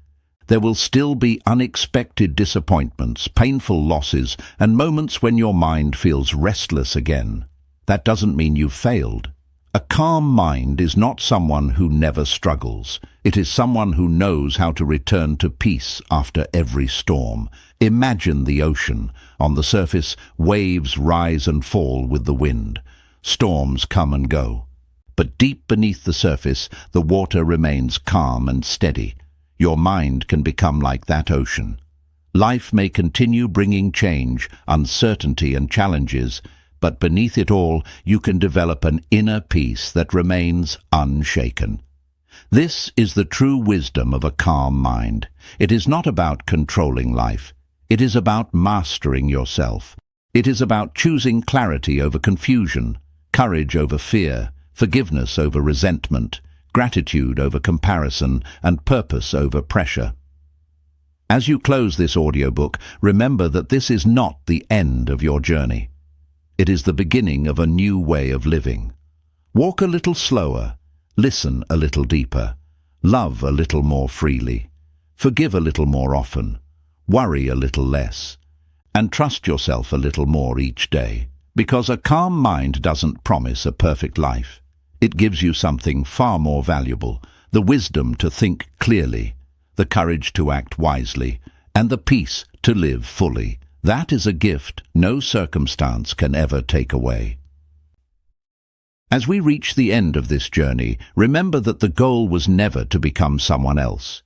There will still be unexpected disappointments, painful losses, and moments when your mind feels restless again. That doesn't mean you've failed. A calm mind is not someone who never struggles. It is someone who knows how to return to peace after every storm. Imagine the ocean. On the surface, waves rise and fall with the wind. Storms come and go. But deep beneath the surface, the water remains calm and steady. Your mind can become like that ocean. Life may continue bringing change, uncertainty, and challenges, but beneath it all, you can develop an inner peace that remains unshaken. This is the true wisdom of a calm mind. It is not about controlling life. It is about mastering yourself. It is about choosing clarity over confusion, courage over fear, forgiveness over resentment, gratitude over comparison, and purpose over pressure. As you close this audiobook, remember that this is not the end of your journey. It is the beginning of a new way of living. Walk a little slower, listen a little deeper, love a little more freely, forgive a little more often, worry a little less, and trust yourself a little more each day. Because a calm mind doesn't promise a perfect life. It gives you something far more valuable, the wisdom to think clearly, the courage to act wisely, and the peace to live fully. That is a gift no circumstance can ever take away. As we reach the end of this journey, remember that the goal was never to become someone else.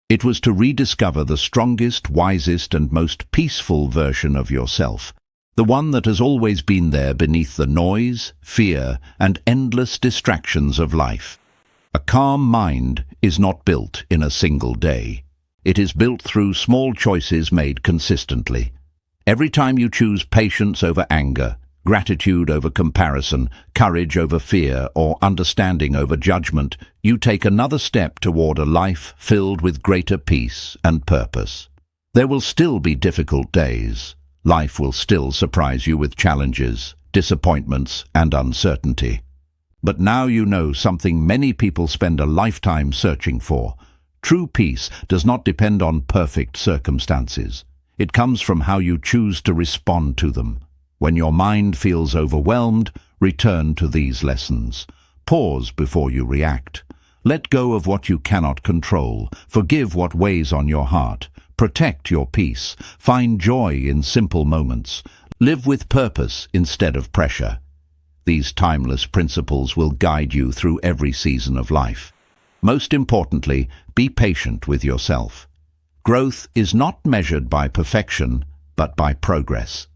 It was to rediscover the strongest, wisest, and most peaceful version of yourself. The one that has always been there beneath the noise, fear, and endless distractions of life. A calm mind is not built in a single day. It is built through small choices made consistently. Every time you choose patience over anger, gratitude over comparison, courage over fear, or understanding over judgment, you take another step toward a life filled with greater peace and purpose. There will still be difficult days. Life will still surprise you with challenges, disappointments, and uncertainty. But now you know something many people spend a lifetime searching for. True peace does not depend on perfect circumstances. It comes from how you choose to respond to them. When your mind feels overwhelmed, return to these lessons. Pause before you react. Let go of what you cannot control. Forgive what weighs on your heart. Protect your peace. Find joy in simple moments. Live with purpose instead of pressure. These timeless principles will guide you through every season of life. Most importantly, be patient with yourself. Growth is not measured by perfection, but by progress.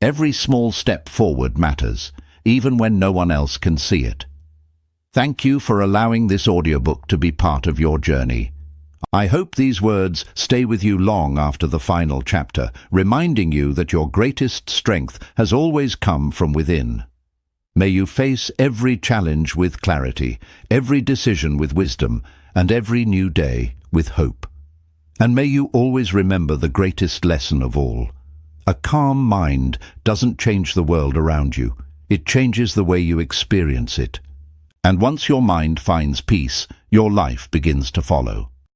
Every small step forward matters, even when no one else can see it. Thank you for allowing this audiobook to be part of your journey. I hope these words stay with you long after the final chapter, reminding you that your greatest strength has always come from within. May you face every challenge with clarity, every decision with wisdom, and every new day with hope. And may you always remember the greatest lesson of all. A calm mind doesn't change the world around you. It changes the way you experience it. And once your mind finds peace, your life begins to follow.